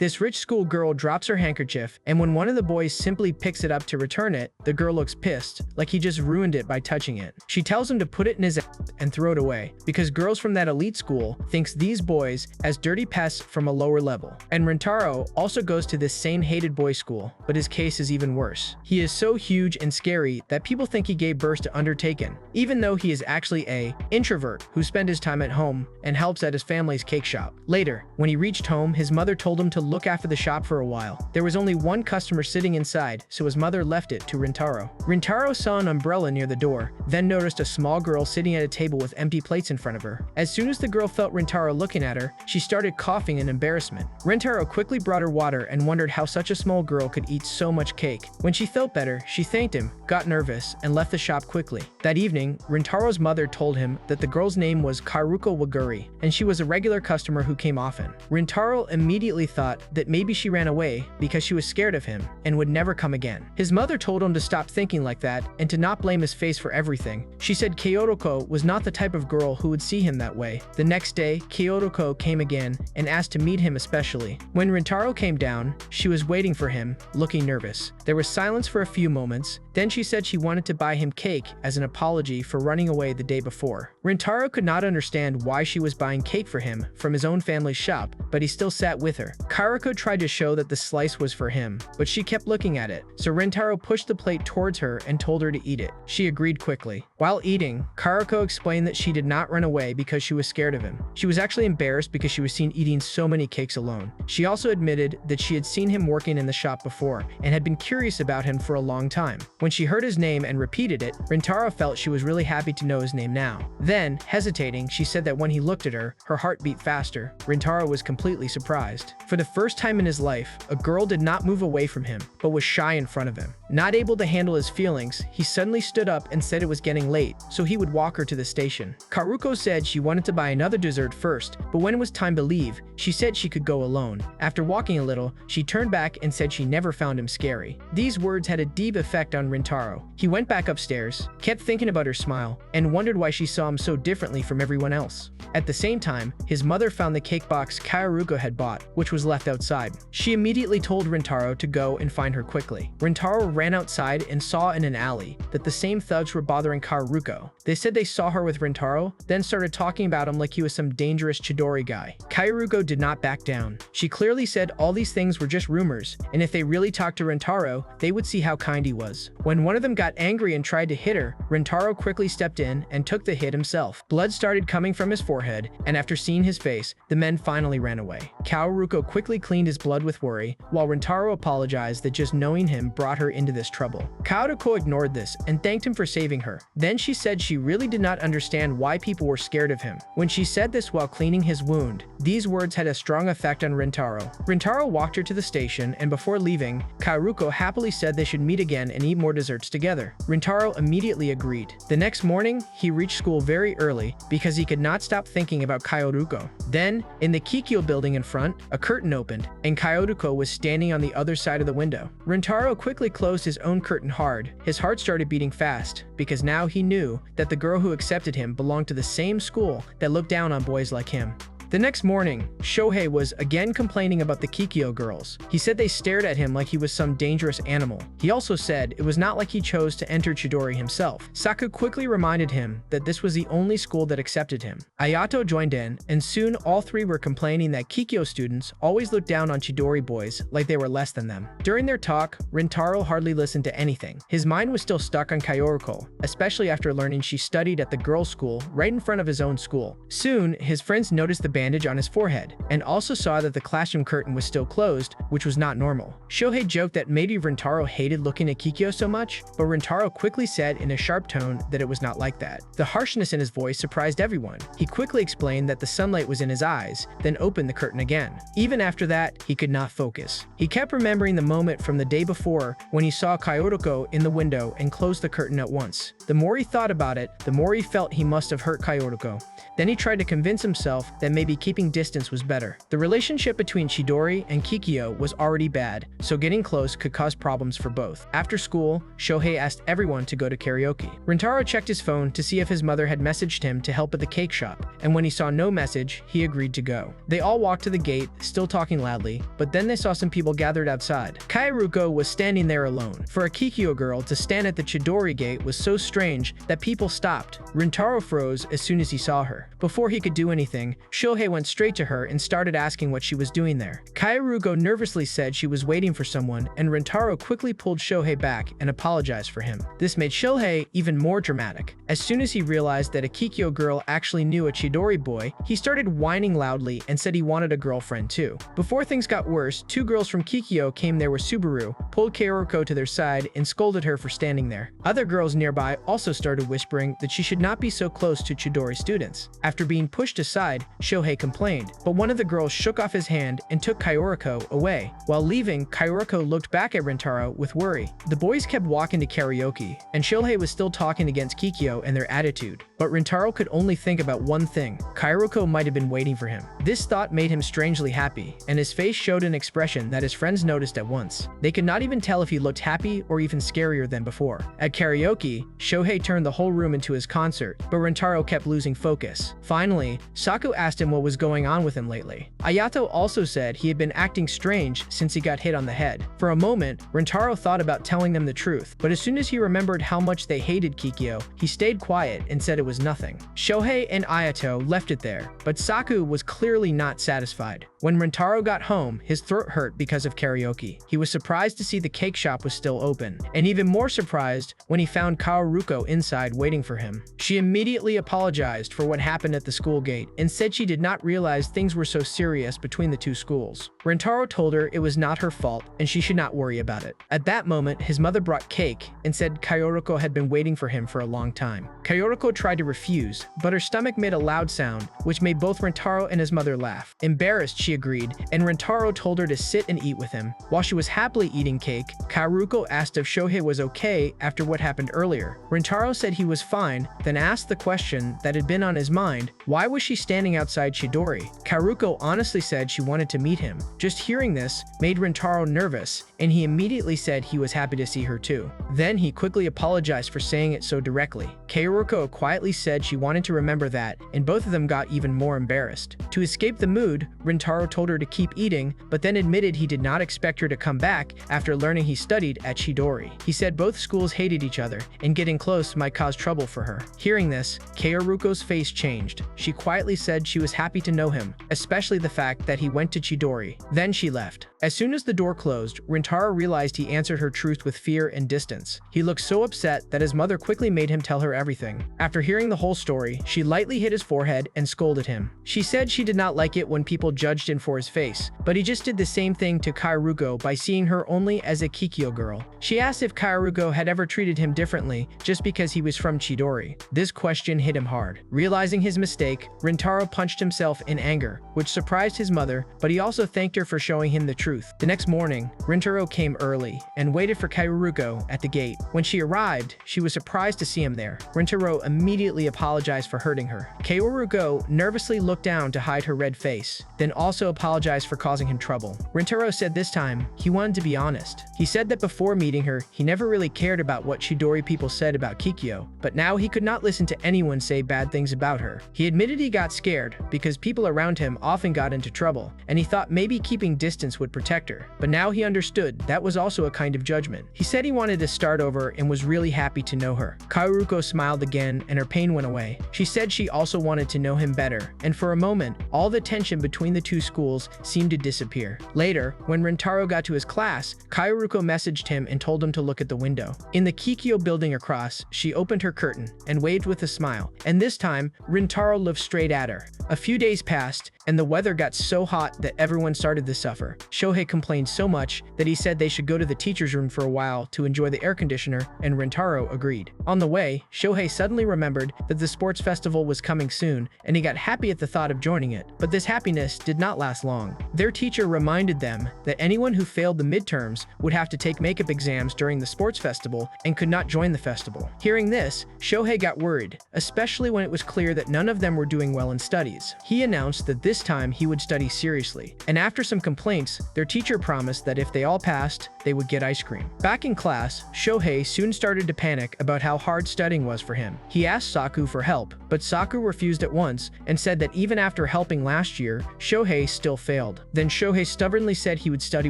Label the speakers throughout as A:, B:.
A: This rich school girl drops her handkerchief, and when one of the boys simply picks it up to return it, the girl looks pissed, like he just ruined it by touching it. She tells him to put it in his ass and throw it away, because girls from that elite school thinks these boys as dirty pests from a lower level. And Rintaro also goes to this same hated boys school, but his case is even worse. He is so huge and scary that people think he gave birth to Undertaken, even though he is actually a introvert who spent his time at home and helps at his family's cake shop. Later, when he reached home, his mother told him to look after the shop for a while. There was only one customer sitting inside, so his mother left it to Rintaro. Rintaro saw an umbrella near the door, then noticed a small girl sitting at a table with empty plates in front of her. As soon as the girl felt Rintaro looking at her, she started coughing in embarrassment. Rintaro quickly brought her water and wondered how such a small girl could eat so much cake. When she felt better, she thanked him, got nervous, and left the shop quickly. That evening, Rintaro's mother told him that the girl's name was Karuko Waguri, and she was a regular customer who came often. Rintaro immediately thought that maybe she ran away because she was scared of him and would never come again. His mother told him to stop thinking like that and to not blame his face for everything. She said Kyoroko was not the type of girl who would see him that way. The next day, Kyoroko came again and asked to meet him especially. When Rintaro came down, she was waiting for him, looking nervous. There was silence for a few moments, then she said she wanted to buy him cake as an apology for running away the day before. Rintaro could not understand why she was buying cake for him from his own family's shop, but he still sat with her. Karuko tried to show that the slice was for him, but she kept looking at it, so Rintaro pushed the plate towards her and told her to eat it. She agreed quickly. While eating, Karuko explained that she did not run away because she was scared of him. She was actually embarrassed because she was seen eating so many cakes alone. She also admitted that she had seen him working in the shop before and had been curious about him for a long time. When she heard his name and repeated it, Rintaro felt she was really happy to know his name now. Then, hesitating, she said that when he looked at her, her heart beat faster. Rintaro was completely surprised. For the first time in his life, a girl did not move away from him, but was shy in front of him. Not able to handle his feelings, he suddenly stood up and said it was getting late, so he would walk her to the station. Karuko said she wanted to buy another dessert first, but when it was time to leave, she said she could go alone. After walking a little, she turned back and said she never found him scary. These words had a deep effect on Rintaro. He went back upstairs, kept thinking about her smile, and wondered why she saw him so differently from everyone else. At the same time, his mother found the cake box Kaoruko had bought, which was left outside. She immediately told Rintaro to go and find her quickly. Rintaro ran outside and saw in an alley that the same thugs were bothering Kaoruko. They said they saw her with Rintaro, then started talking about him like he was some dangerous Chidori guy. Kaoruko did not back down. She clearly said all these things were just rumors, and if they really talked to Rintaro, they would see how kind he was. When one of them got angry and tried to hit her, Rintaro quickly stepped in and took the hit himself. Blood started coming from his forehead, and after seeing his face, the men finally ran away. Kaoruko quickly cleaned his blood with worry, while Rintaro apologized that just knowing him brought her into this trouble. Kaoruko ignored this and thanked him for saving her. Then she said she really did not understand why people were scared of him. When she said this while cleaning his wound, these words had a strong effect on Rintaro. Rintaro walked her to the station, and before leaving, Kaoruko happily said they should meet again and eat more desserts together. Rintaro immediately agreed. The next morning, he reached school very early because he could not stop thinking about Kaoruko. Then, in the Kikyo building in front, a curtain opened, and Kaoruko was standing on the other side of the window. Rintaro quickly closed his own curtain hard. His heart started beating fast, because now he knew that the girl who accepted him belonged to the same school that looked down on boys like him. The next morning, Shohei was again complaining about the Kikyo girls. He said they stared at him like he was some dangerous animal. He also said it was not like he chose to enter Chidori himself. Saku quickly reminded him that this was the only school that accepted him. Ayato joined in, and soon all three were complaining that Kikyo students always looked down on Chidori boys like they were less than them. During their talk, Rintaro hardly listened to anything. His mind was still stuck on Kaoruko, especially after learning she studied at the girls' school right in front of his own school. Soon, his friends noticed the bandage on his forehead, and also saw that the classroom curtain was still closed, which was not normal. Shohei joked that maybe Rintaro hated looking at Kikyo so much, but Rintaro quickly said in a sharp tone that it was not like that. The harshness in his voice surprised everyone. He quickly explained that the sunlight was in his eyes, then opened the curtain again. Even after that, he could not focus. He kept remembering the moment from the day before when he saw Kaoruko in the window and closed the curtain at once. The more he thought about it, the more he felt he must have hurt Kaoruko. Then he tried to convince himself that maybe maybe keeping distance was better. The relationship between Chidori and Kikyo was already bad, so getting close could cause problems for both. After school, Shohei asked everyone to go to karaoke. Rintaro checked his phone to see if his mother had messaged him to help at the cake shop, and when he saw no message, he agreed to go. They all walked to the gate, still talking loudly, but then they saw some people gathered outside. Kaoruko was standing there alone. For a Kikyo girl to stand at the Chidori gate was so strange that people stopped. Rintaro froze as soon as he saw her. Before he could do anything, Shohei went straight to her and started asking what she was doing there. Kaoruko nervously said she was waiting for someone, and Rintaro quickly pulled Shohei back and apologized for him. This made Shohei even more dramatic. As soon as he realized that a Kikyo girl actually knew a Chidori boy, he started whining loudly and said he wanted a girlfriend too. Before things got worse, two girls from Kikyo came there with Subaru, pulled Kaoruko to their side, and scolded her for standing there. Other girls nearby also started whispering that she should not be so close to Chidori students. After being pushed aside, Shohei complained, but one of the girls shook off his hand and took Kaoruko away. While leaving, Kaoruko looked back at Rintaro with worry. The boys kept walking to karaoke, and Shohei was still talking against Kikyo and their attitude. But Rintaro could only think about one thing: Kaoruko might have been waiting for him. This thought made him strangely happy, and his face showed an expression that his friends noticed at once. They could not even tell if he looked happy or even scarier than before. At karaoke, Shohei turned the whole room into his concert, but Rintaro kept losing focus. Finally, Saku asked him what was going on with him lately. Ayato also said he had been acting strange since he got hit on the head. For a moment, Rintaro thought about telling them the truth, but as soon as he remembered how much they hated Kikyo, he stayed quiet and said it was nothing. Shohei and Ayato left it there, but Saku was clearly not satisfied. When Rintaro got home, his throat hurt because of karaoke. He was surprised to see the cake shop was still open, and even more surprised when he found Kaoruko inside waiting for him. She immediately apologized for what happened at the school gate and said she did not realize things were so serious between the two schools. Rintaro told her it was not her fault and she should not worry about it. At that moment, his mother brought cake and said Kaoruko had been waiting for him for a long time. Kaoruko tried to refuse, but her stomach made a loud sound, which made both Rintaro and his mother laugh. Embarrassed, she agreed, and Rintaro told her to sit and eat with him. While she was happily eating cake, Kaoruko asked if Shohei was okay after what happened earlier. Rintaro said he was fine, then asked the question that had been on his mind: why was she standing outside Chidori? Kaoruko honestly said she wanted to meet him. Just hearing this made Rintaro nervous, and he immediately said he was happy to see her too. Then he quickly apologized for saying it so directly. Kaoruko quietly said she wanted to remember that, and both of them got even more embarrassed. To escape the mood, Rintaro told her to keep eating, but then admitted he did not expect her to come back after learning he studied at Chidori. He said both schools hated each other, and getting close might cause trouble for her. Hearing this, Kaoruko's face changed. She quietly said she was happy to know him, especially the fact that he went to Chidori. Then she left. As soon as the door closed, Rintaro realized he answered her truth with fear and distance. He looked so upset that his mother quickly made him tell her everything. After hearing the whole story, she lightly hit his forehead and scolded him. She said she did not like it when people judged him for his face, but he just did the same thing to Kaoruko by seeing her only as a Kikyo girl. She asked if Kaoruko had ever treated him differently just because he was from Chidori. This question hit him hard. Realizing his mistake, Rintaro punched himself in anger, which surprised his mother, but he also thanked her for showing him the truth. The next morning, Rintaro came early and waited for Kaoruko at the gate. When she arrived, she was surprised to see him there. Rintaro immediately apologized for hurting her. Kaoruko nervously looked down to hide her red face, then also apologized for causing him trouble. Rintaro said this time he wanted to be honest. He said that before meeting her, he never really cared about what Chidori people said about Kikyo, but now he could not listen to anyone say bad things about her. He admitted he got scared because people around him often got into trouble, and he thought maybe keeping distance would protect her. But now he understood that was also a kind of judgment. He said he wanted to start over and was really happy to know her. Kaoruko smiled again and her pain went away. She said she also wanted to know him better, and for a moment, all the tension between the two schools seemed to disappear. Later, when Rintaro got to his class, Kaoruko messaged him and told him to look at the window. In the Kikyo building across, she opened her curtain and waved with a smile, and this time, Rintaro looked straight at her. A few days passed, and the weather got so hot that everyone started to suffer. Shohei complained so much that he said they should go to the teacher's room for a while to enjoy the air conditioner, and Rintaro agreed. On the way, Shohei suddenly remembered that the sports festival was coming soon, and he got happy at the thought of joining it. But this happiness did not last long. Their teacher reminded them that anyone who failed the midterms would have to take makeup exams during the sports festival and could not join the festival. Hearing this, Shohei got worried, especially when it was clear that none of them were doing well in studies. grades. He announced that this time he would study seriously, and after some complaints, their teacher promised that if they all passed, they would get ice cream. Back in class, Shohei soon started to panic about how hard studying was for him. He asked Saku for help, but Saku refused at once and said that even after helping last year, Shohei still failed. Then Shohei stubbornly said he would study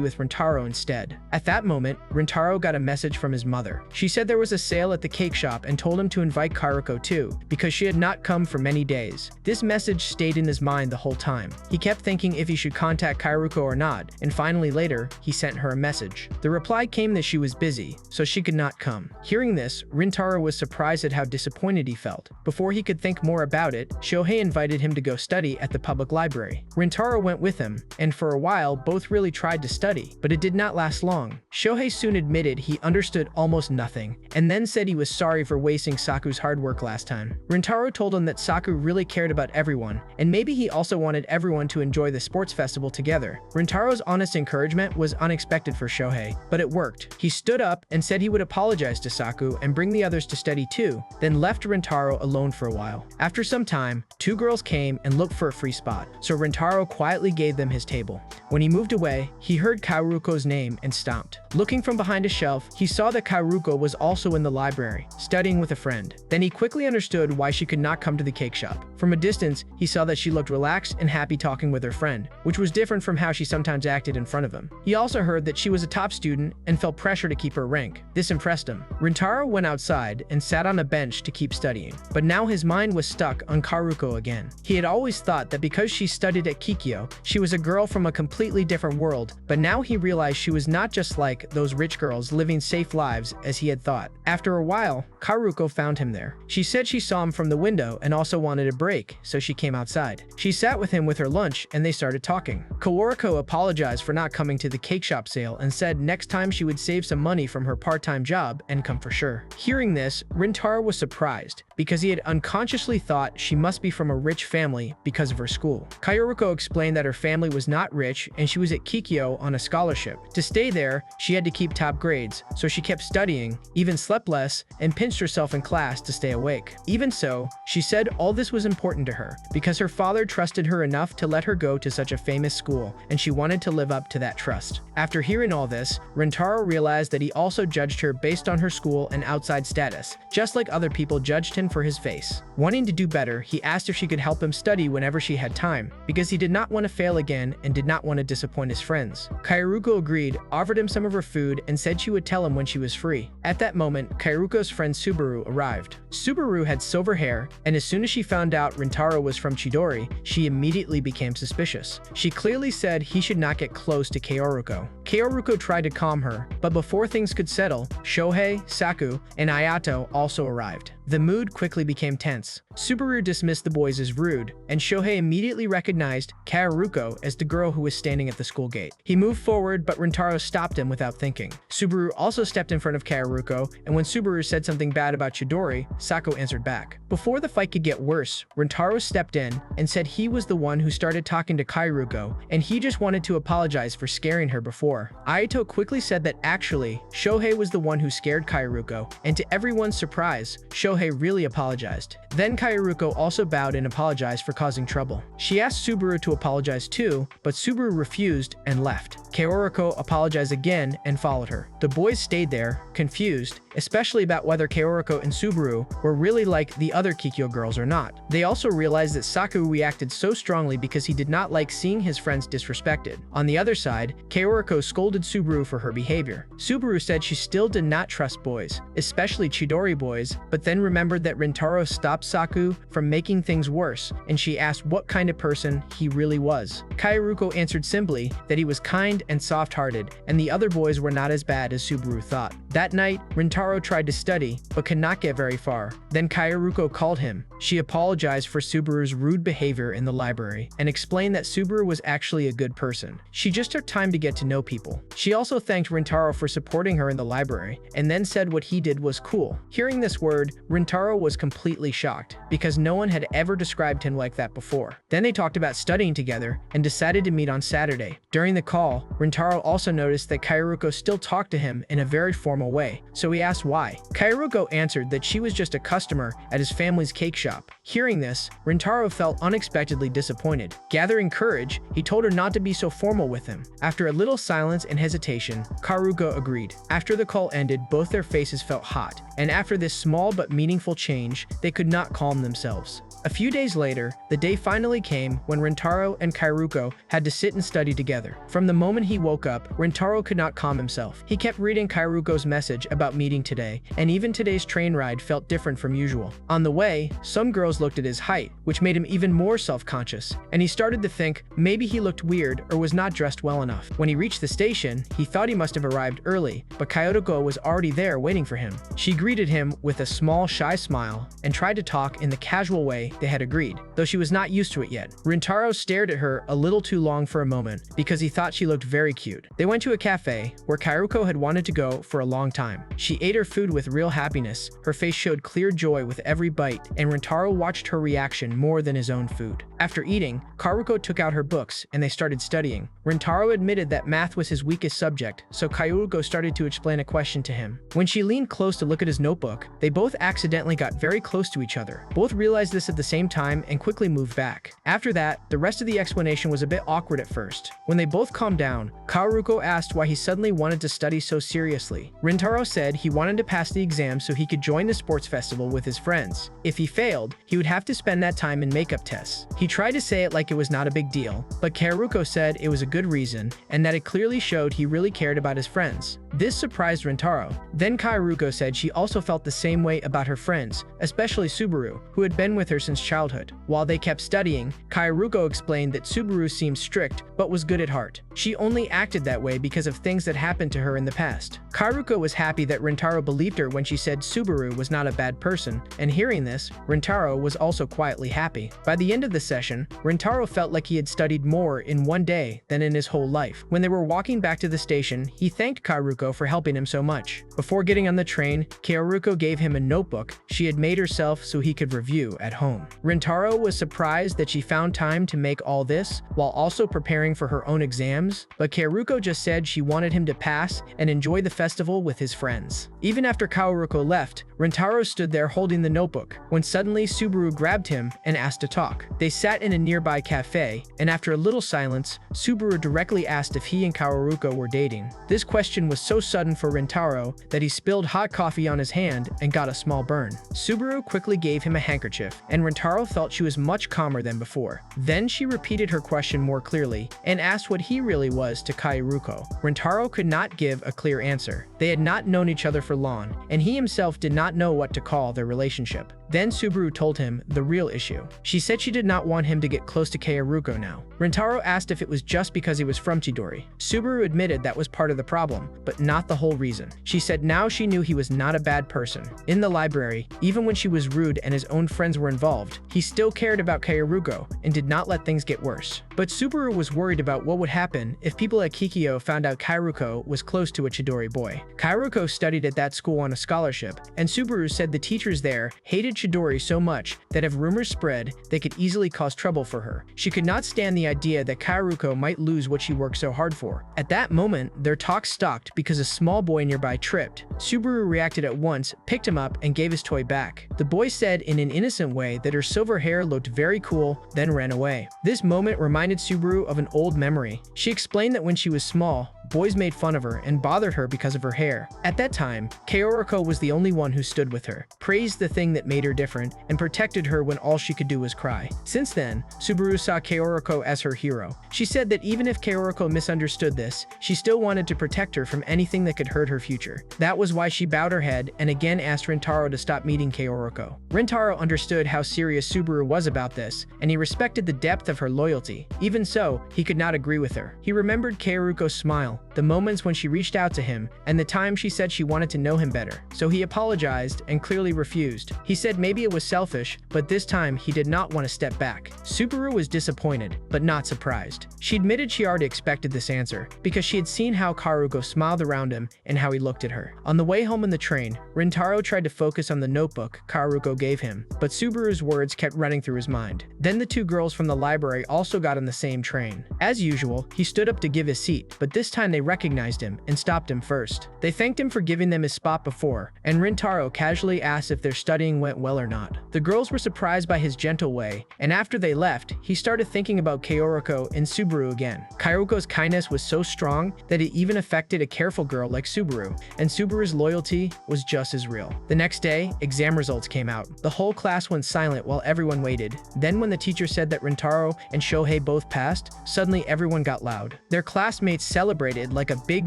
A: with Rintaro instead. At that moment, Rintaro got a message from his mother. She said there was a sale at the cake shop and told him to invite Karuko too, because she had not come for many days. This message stayed in his mind the whole time. He kept thinking if he should contact Karuko or not, and finally later, he sent her a message. The reply came that she was busy, so she could not come. Hearing this, Rintaro was surprised at how disappointed he felt. Before he could think more about it, Shohei invited him to go study at the public library. Rintaro went with him, and for a while, both really tried to study, but it did not last long. Shohei soon admitted he understood almost nothing, and then said he was sorry for wasting Saku's hard work last time. Rintaro told him that Saku really cared about everyone, and maybe he also wanted everyone to enjoy the sports festival together. Rintaro's honest encouragement was unexpected for Shohei, but it worked. He stood up and said he would apologize to Saku and bring the others to study too, then left Rintaro alone for a while. After some time, two girls came and looked for a free spot, so Rintaro quietly gave them his table. When he moved away, he heard Karuko's name and stopped. Looking from behind a shelf, he saw that Karuko was also in the library, studying with a friend. Then he quickly understood why she could not come to the cake shop. From a distance, he saw that she looked relaxed and happy talking with her friend, which was different from how she sometimes acted in front of him. He also heard that she was a top student and felt pressure to keep her rank. This impressed him. Rintaro went outside and sat on a bench to keep studying, but now his mind was stuck on Karuko again. He had always thought that because she studied at Kikyo, she was a girl from a completely different world, but now he realized she was not just like those rich girls living safe lives as he had thought. After a while, Karuko found him there. She said she saw him from the window and also wanted a break, so she came outside. She sat with him with her lunch and they started talking. Karuko apologized for not coming to the cake shop sale and said next time she would save some money from her part-time job and come for sure. Hearing this, Rintaro was surprised because he had unconsciously thought she must be from a rich family because of her school. Karuko explained that her family was not rich and she was at Kikyo on a scholarship. To stay there, she had to keep top grades, so she kept studying, even slept less, and pinched herself in class to stay awake. Even so, she said all this was important to her because her father trusted her enough to let her go to such a famous school, and she wanted to live up to that trust. After hearing all this, Rintaro realized that he also judged her based on her school and outside status, just like other people judged him for his face. Wanting to do better, he asked if she could help him study whenever she had time, because he did not want to fail again and did not want to disappoint his friends. Karuko agreed, offered him some of her food, and said she would tell him when she was free. At that moment, Karuko's friend Subaru arrived. Subaru had silver hair, and as soon as she found out Rintaro was from Chidori, she immediately became suspicious. She clearly said he should not get close to Kaoruko. Kaoruko tried to calm her, but before things could settle, Shohei, Saku, and Ayato also arrived. The mood quickly became tense. Subaru dismissed the boys as rude, and Shohei immediately recognized Kaoruko as the girl who was standing at the school gate. He moved forward, but Rintaro stopped him without thinking. Subaru also stepped in front of Kaoruko, and when Subaru said something bad about Chidori, Saku answered back. Before the fight could get worse, Rintaro stepped in and said he was the one who started talking to Kaoruko, and he just wanted to apologize for scaring her before. Ayato quickly said that actually, Shohei was the one who scared Kaoruko, and to everyone's surprise, Shohei really apologized. Then Kaoruko also bowed and apologized for causing trouble. She asked Subaru to apologize too, but Subaru refused and left. Kaoruko apologized again and followed her. The boys stayed there, confused, especially about whether Kaoruko and Subaru were really like the other Kikyo girls or not. They also realized that Saku reacted so strongly because he did not like seeing his friends disrespected. On the other side, Kaoruko scolded Subaru for her behavior. Subaru said she still did not trust boys, especially Chidori boys, but then remembered that Rintaro stopped Saku from making things worse, and she asked what kind of person he really was. Kaoruko answered simply that he was kind and soft-hearted, and the other boys were not as bad as Subaru thought. That night, Rintaro tried to study, but could not get very far. Then Kaoruko called him. She apologized for Subaru's rude behavior in the library, and explained that Subaru was actually a good person. She just took time to get to know people. She also thanked Rintaro for supporting her in the library, and then said what he did was cool. Hearing this word, Rintaro was completely shocked, because no one had ever described him like that before. Then they talked about studying together, and decided to meet on Saturday. During the call, Rintaro also noticed that Kairuko still talked to him in a very formal way, so he asked why. Kairuko answered that she was just a customer at his family's cake shop. Hearing this, Rintaro felt unexpectedly disappointed. Gathering courage, he told her not to be so formal with him. After a little silence and hesitation, Kairuko agreed. After the call ended, both their faces felt hot, and after this small but meaningful change, they could not calm themselves. A few days later, the day finally came when Rintaro and Kairuko had to sit and study together. From the moment he woke up, Rintaro could not calm himself. He kept reading Kairuko's message about meeting today, and even today's train ride felt different from usual. On the way, some girls looked at his height, which made him even more self-conscious, and he started to think maybe he looked weird or was not dressed well enough. When he reached the station, he thought he must have arrived early, but Kairuko was already there waiting for him. She greeted him with a small, shy smile and tried to talk in the casual way they had agreed, though she was not used to it yet. Rintaro stared at her a little too long for a moment because he thought she looked very cute. They went to a cafe where Kairuko had wanted to go for a long time. She ate her food with real happiness. Her face showed clear joy with every bite, and Rintaro watched her reaction more than his own food. After eating, Kairuko took out her books and they started studying. Rintaro admitted that math was his weakest subject, so Kairuko started to explain a question to him. When she leaned close to look at his notebook, they both accidentally got very close to each other. Both realized this at the same time and quickly moved back. After that, the rest of the explanation was a bit awkward at first. When they both calmed down, Kairuko asked why he suddenly wanted to study so seriously. Rintaro said he wanted to pass the exam so he could join the sports festival with his friends. If he failed, he would have to spend that time in makeup tests. He tried to say it like it was not a big deal, but Kairuko said it was a good reason and that it clearly showed he really cared about his friends. This surprised Rintaro. Then Kairuko said she also felt the same way about her friends, especially Subaru, who had been with her since childhood. While they kept studying, Kairuko explained that Subaru seemed strict but was good at heart. She only acted that way because of things that happened to her in the past. Kairuko was happy that Rintaro believed her when she said Subaru was not a bad person, and hearing this, Rintaro was also quietly happy. By the end of the session, Rintaro felt like he had studied more in one day than in his whole life. When they were walking back to the station, he thanked Kairuko for helping him so much. Before getting on the train, Kairuko gave him a notebook she had made herself so he could review at home. Rintaro was surprised that she found time to make all this while also preparing for her own exams, but Kairuko just said she wanted him to pass and enjoy the festival with his friends. Even after Kairuko left, Rintaro stood there holding the notebook when suddenly Subaru grabbed him and asked to talk. They sat in a nearby cafe, and after a little silence, Subaru directly asked if he and Kairuko were dating. This question was so sudden for Rintaro that he spilled hot coffee on his hand and got a small burn. Subaru quickly gave him a handkerchief, and Rintaro felt she was much calmer than before. Then she repeated her question more clearly and asked what he really was to Kairuko. Rintaro could not give a clear answer. They had not known each other for long, and he himself did not know what to call their relationship. Then Subaru told him the real issue. She said she did not want him to get close to Kairuko now. Rintaro asked if it was just because he was from Chidori. Subaru admitted that was part of the problem, but not the whole reason. She said now she knew he was not a bad person. In the library, even when she was rude and his own friends were involved, he still cared about Kairuko and did not let things get worse. But Subaru was worried about what would happen if people at Kikyo found out Kairuko was close to a Chidori boy. Kairuko studied at that school on a scholarship, and Subaru said the teachers there hated Chidori so much that if rumors spread, they could easily cause trouble for her. She could not stand the idea that Kairuko might lose what she worked so hard for. At that moment, their talk stopped because a small boy nearby tripped. Subaru reacted at once, picked him up, and gave his toy back. The boy said in an innocent way that her silver hair looked very cool, then ran away. This moment reminded Subaru of an old memory. She explained that when she was small, boys made fun of her and bothered her because of her hair. At that time, Kairuko was the only one who stood with her, praised the thing that made her different, and protected her when all she could do was cry. Since then, Subaru saw Kairuko as her hero. She said that even if Kairuko misunderstood this, she still wanted to protect her from anything that could hurt her future. That was why she bowed her head and again asked Rintaro to stop meeting Kairuko. Rintaro understood how serious Subaru was about this, and he respected the depth of her loyalty. Even so, he could not agree with her. He remembered Kairuko's smile the moments when she reached out to him, and the time she said she wanted to know him better. So he apologized and clearly refused. He said maybe it was selfish, but this time he did not want to step back. Subaru was disappointed, but not surprised. She admitted she already expected this answer, because she had seen how Kaoruko smiled around him and how he looked at her. On the way home in the train, Rintaro tried to focus on the notebook Kaoruko gave him, but Subaru's words kept running through his mind. Then the two girls from the library also got on the same train. As usual, he stood up to give his seat, but this time they recognized him and stopped him first. They thanked him for giving them his spot before, and Rintaro casually asked if their studying went well or not. The girls were surprised by his gentle way, and after they left, he started thinking about Kaoruko and Subaru again. Kaoruko's kindness was so strong that it even affected a careful girl like Subaru, and Subaru's loyalty was just as real. The next day, exam results came out. The whole class went silent while everyone waited. Then when the teacher said that Rintaro and Shohei both passed, suddenly everyone got loud. Their classmates celebrated like a big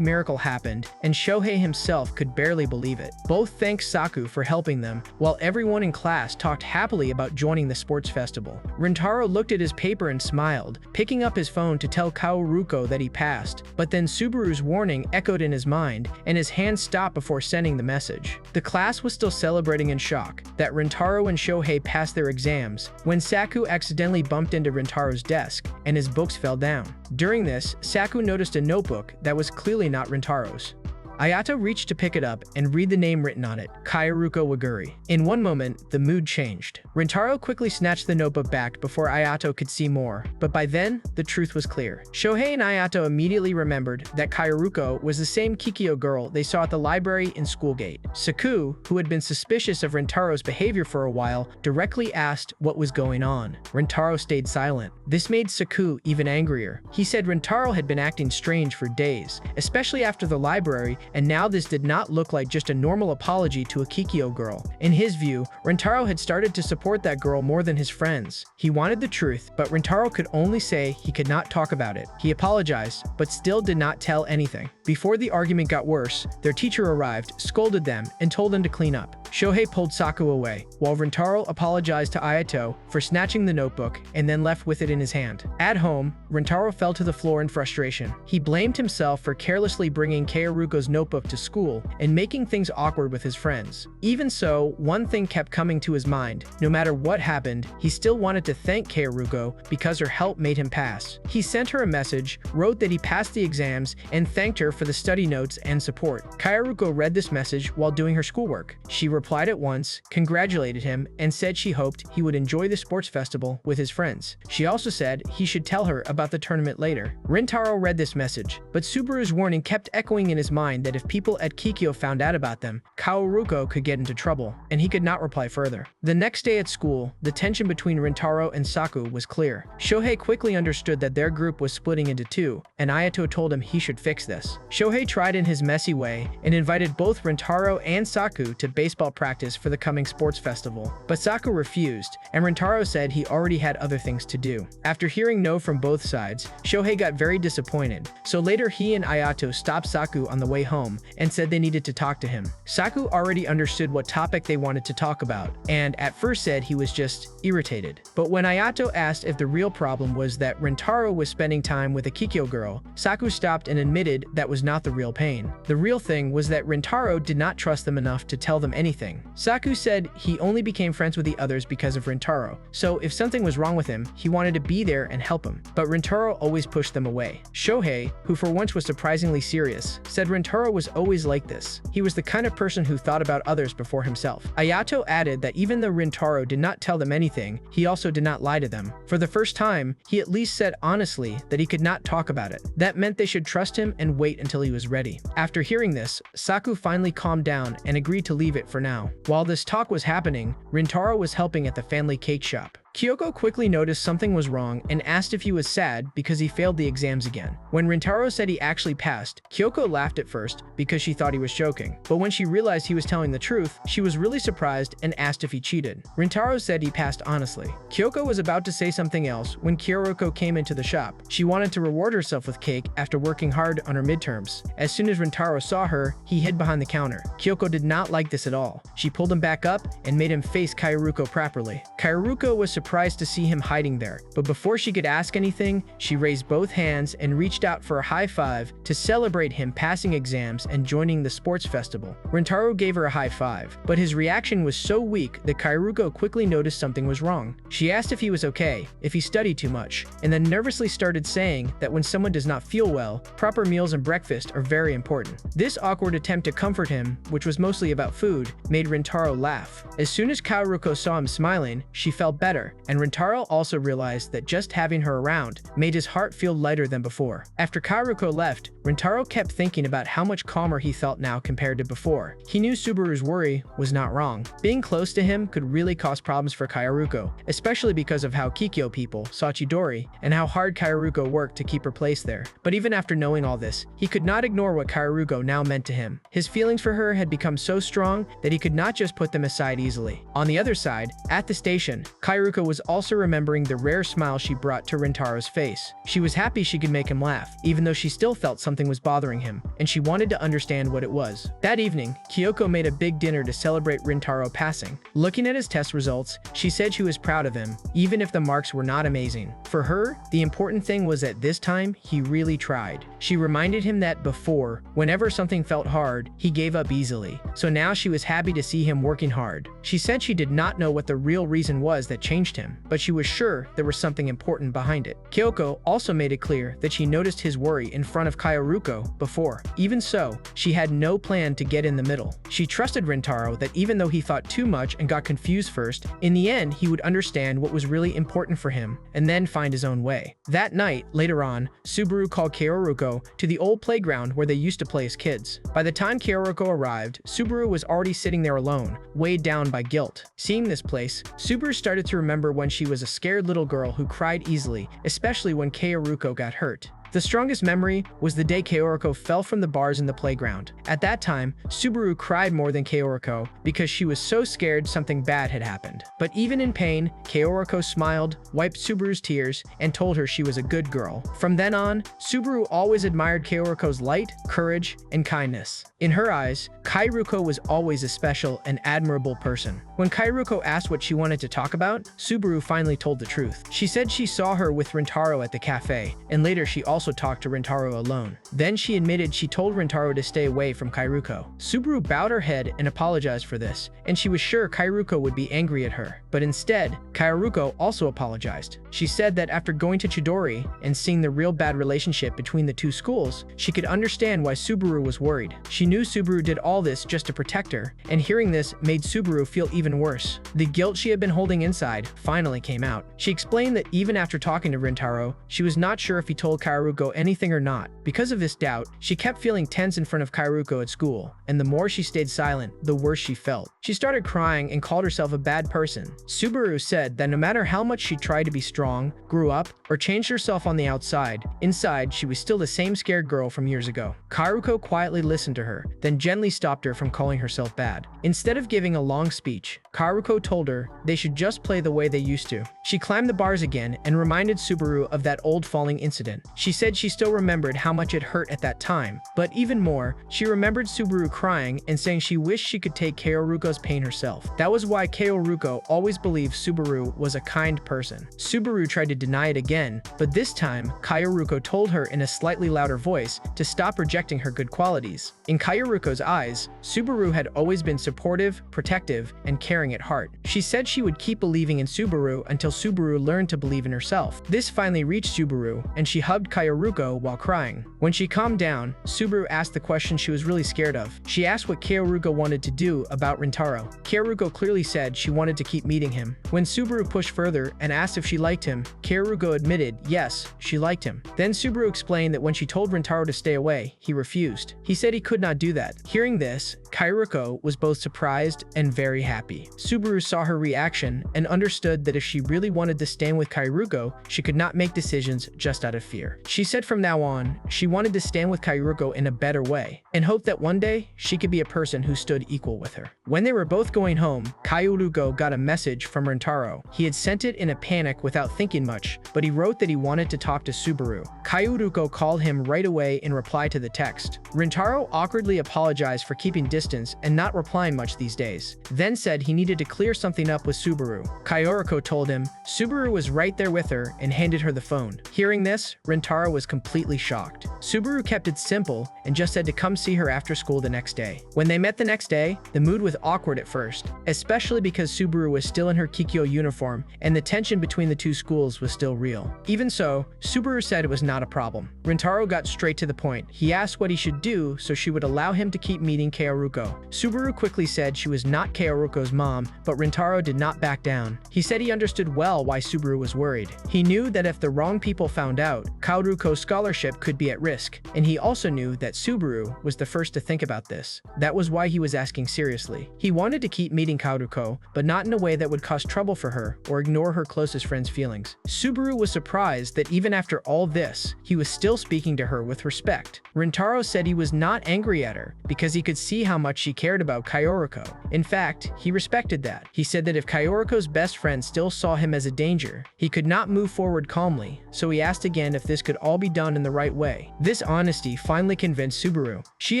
A: miracle happened, and Shohei himself could barely believe it. Both thanked Saku for helping them, while everyone in class talked happily about joining the sports festival. Rintaro looked at his paper and smiled, picking up his phone to tell Kaoruko that he passed, but then Subaru's warning echoed in his mind, and his hand stopped before sending the message. The class was still celebrating in shock that Rintaro and Shohei passed their exams when Saku accidentally bumped into Rintaro's desk, and his books fell down. During this, Saku noticed a notebook that was clearly not Rintaro's. Ayato reached to pick it up and read the name written on it, Kaoruko Waguri. In one moment, the mood changed. Rintaro quickly snatched the notebook back before Ayato could see more, but by then, the truth was clear. Shohei and Ayato immediately remembered that Kaoruko was the same Kikyo girl they saw at the library in Schoolgate. Saku, who had been suspicious of Rintaro's behavior for a while, directly asked what was going on. Rintaro stayed silent. This made Saku even angrier. He said Rintaro had been acting strange for days, especially after the library, and now this did not look like just a normal apology to a Kikyo girl. In his view, Rintaro had started to support that girl more than his friends. He wanted the truth, but Rintaro could only say he could not talk about it. He apologized, but still did not tell anything. Before the argument got worse, their teacher arrived, scolded them, and told them to clean up. Shohei pulled Saku away, while Rintaro apologized to Ayato for snatching the notebook and then left with it in his hand. At home, Rintaro fell to the floor in frustration. He blamed himself for carelessly bringing Kaoruko's notebook to school and making things awkward with his friends. Even so, one thing kept coming to his mind. No matter what happened, he still wanted to thank Kaoruko because her help made him pass. He sent her a message, wrote that he passed the exams, and thanked her for the study notes and support. Kaoruko read this message while doing her schoolwork. She replied at once, congratulated him, and said she hoped he would enjoy the sports festival with his friends. She also said he should tell her about the tournament later. Rintaro read this message, but Subaru's warning kept echoing in his mind that if people at Kikyo found out about them, Kaoruko could get into trouble, and he could not reply further. The next day at school, the tension between Rintaro and Saku was clear. Shohei quickly understood that their group was splitting into two, and Ayato told him he should fix this. Shohei tried in his messy way and invited both Rintaro and Saku to baseball practice for the coming sports festival, but Saku refused, and Rintaro said he already had other things to do. After hearing no from both sides, Shohei got very disappointed, so later he and Ayato stopped Saku on the way home and said they needed to talk to him. Saku already understood what topic they wanted to talk about, and at first said he was just irritated. But when Ayato asked if the real problem was that Rintaro was spending time with a Kikyo girl, Saku stopped and admitted that was not the real pain. The real thing was that Rintaro did not trust them enough to tell them anything. Saku said he only became friends with the others because of Rintaro, so if something was wrong with him, he wanted to be there and help him. But Rintaro always pushed them away. Shohei, who for once was surprisingly serious, said Rintaro was always like this. He was the kind of person who thought about others before himself. Ayato added that even though Rintaro did not tell them anything, he also did not lie to them. For the first time, he at least said honestly that he could not talk about it. That meant they should trust him and wait until he was ready. After hearing this, Saku finally calmed down and agreed to leave it for now. While this talk was happening, Rintaro was helping at the family cake shop. Kyoko quickly noticed something was wrong and asked if he was sad because he failed the exams again. When Rintaro said he actually passed, Kyoko laughed at first because she thought he was joking. But when she realized he was telling the truth, she was really surprised and asked if he cheated. Rintaro said he passed honestly. Kyoko was about to say something else when Kyoroko came into the shop. She wanted to reward herself with cake after working hard on her midterms. As soon as Rintaro saw her, he hid behind the counter. Kyoko did not like this at all. She pulled him back up and made him face Kyoruko properly. Kyoruko was surprised surprised to see him hiding there, but before she could ask anything, she raised both hands and reached out for a high five to celebrate him passing exams and joining the sports festival. Rintaro gave her a high five, but his reaction was so weak that Kairuko quickly noticed something was wrong. She asked if he was okay, if he studied too much, and then nervously started saying that when someone does not feel well, proper meals and breakfast are very important. This awkward attempt to comfort him, which was mostly about food, made Rintaro laugh. As soon as Kairuko saw him smiling, she felt better, and Rintaro also realized that just having her around made his heart feel lighter than before. After Kairuko left, Rintaro kept thinking about how much calmer he felt now compared to before. He knew Subaru's worry was not wrong. Being close to him could really cause problems for Kairuko, especially because of how Kikyo people saw Chidori and how hard Kairuko worked to keep her place there. But even after knowing all this, he could not ignore what Kairuko now meant to him. His feelings for her had become so strong that he could not just put them aside easily. On the other side, at the station, Kairuko was also remembering the rare smile she brought to Rintaro's face. She was happy she could make him laugh, even though she still felt something was bothering him, and she wanted to understand what it was. That evening, Kyoko made a big dinner to celebrate Rintaro passing. Looking at his test results, she said she was proud of him, even if the marks were not amazing. For her, the important thing was that this time, he really tried. She reminded him that before, whenever something felt hard, he gave up easily. So now she was happy to see him working hard. She said she did not know what the real reason was that changed him, but she was sure there was something important behind it. Kyoko also made it clear that she noticed his worry in front of Kairuko before. Even so, she had no plan to get in the middle. She trusted Rintaro that even though he thought too much and got confused first, in the end he would understand what was really important for him and then find his own way. That night, later on, Subaru called Kairuko to the old playground where they used to play as kids. By the time Kairuko arrived, Subaru was already sitting there alone, weighed down by guilt. Seeing this place, Subaru started to remember when she was a scared little girl who cried easily, especially when Kairuko got hurt. The strongest memory was the day Kairuko fell from the bars in the playground. At that time, Subaru cried more than Kairuko because she was so scared something bad had happened. But even in pain, Kairuko smiled, wiped Subaru's tears, and told her she was a good girl. From then on, Subaru always admired Kairuko's light, courage, and kindness. In her eyes, Kairuko was always a special and admirable person. When Kairuko asked what she wanted to talk about, Subaru finally told the truth. She said she saw her with Rintaro at the cafe, and later she also talked to Rintaro alone. Then she admitted she told Rintaro to stay away from Kairuko. Subaru bowed her head and apologized for this, and she was sure Kairuko would be angry at her. But instead, Kairuko also apologized. She said that after going to Chidori and seeing the real bad relationship between the two schools, she could understand why Subaru was worried. She knew Subaru did all this just to protect her, and hearing this made Subaru feel even worse. The guilt she had been holding inside finally came out. She explained that even after talking to Rintaro, she was not sure if he told Kairuko anything or not. Because of this doubt, she kept feeling tense in front of Kairuko at school, and the more she stayed silent, the worse she felt. She started crying and called herself a bad person. Subaru said that no matter how much she tried to be strong, grew up, or changed herself on the outside, inside she was still the same scared girl from years ago. Kairuko quietly listened to her, then gently stopped her from calling herself bad. Instead of giving a long speech, Kairuko told her they should just play the way they used to. She climbed the bars again and reminded Subaru of that old falling incident. She said she still remembered how much it hurt at that time, but even more, she remembered Subaru crying and saying she wished she could take Kairuko's pain herself. That was why Kairuko always believed Subaru was a kind person. Subaru tried to deny it again, but this time, Kairuko told her in a slightly louder voice to stop rejecting her good qualities. In Kairuko's eyes, Subaru had always been supportive, protective, and caring at heart. She said she would keep believing in Subaru until Subaru learned to believe in herself. This finally reached Subaru, and she hugged Kairuko while crying. When she calmed down, Subaru asked the question she was really scared of. She asked what Kairuko wanted to do about Rintaro. Kairuko clearly said she wanted to keep meeting him. When Subaru pushed further and asked if she liked him, Kairuko admitted yes, she liked him. Then Subaru explained that when she told Rintaro to stay away, he refused. He said he could not do that. Hearing this, Kairuko was both surprised and very happy. Subaru saw her reaction and understood that if she really wanted to stand with Kairuko, she could not make decisions just out of fear. She said from now on, she wanted to stand with Kairuko in a better way, and hoped that one day she could be a person who stood equal with her. When they were both going home, Kairuko got a message from Rintaro. He had sent it in a panic without thinking much, but he wrote that he wanted to talk to Subaru. Kairuko called him right away in reply to the text. Rintaro awkwardly apologized for keeping distance distance and not replying much these days. Then said he needed to clear something up with Subaru. Kayoriko told him Subaru was right there with her and handed her the phone. Hearing this, Rintaro was completely shocked. Subaru kept it simple and just said to come see her after school the next day. When they met the next day, the mood was awkward at first, especially because Subaru was still in her Kikyo uniform and the tension between the two schools was still real. Even so, Subaru said it was not a problem. Rintaro got straight to the point. He asked what he should do so she would allow him to keep meeting Kaoruko. Subaru quickly said she was not Kaoruko's mom, but Rintaro did not back down. He said he understood well why Subaru was worried. He knew that if the wrong people found out, Kaoruko's scholarship could be at risk, and he also knew that Subaru was the first to think about this. That was why he was asking seriously. He wanted to keep meeting Kaoruko, but not in a way that would cause trouble for her or ignore her closest friend's feelings. Subaru was surprised that even after all this, he was still speaking to her with respect. Rintaro said he was not angry at her because he could see how much she cared about Kaoruko. In fact, he respected that. He said that if Kaoruko's best friend still saw him as a danger, he could not move forward calmly, so he asked again if this could all be done in the right way. This honesty finally convinced Subaru. She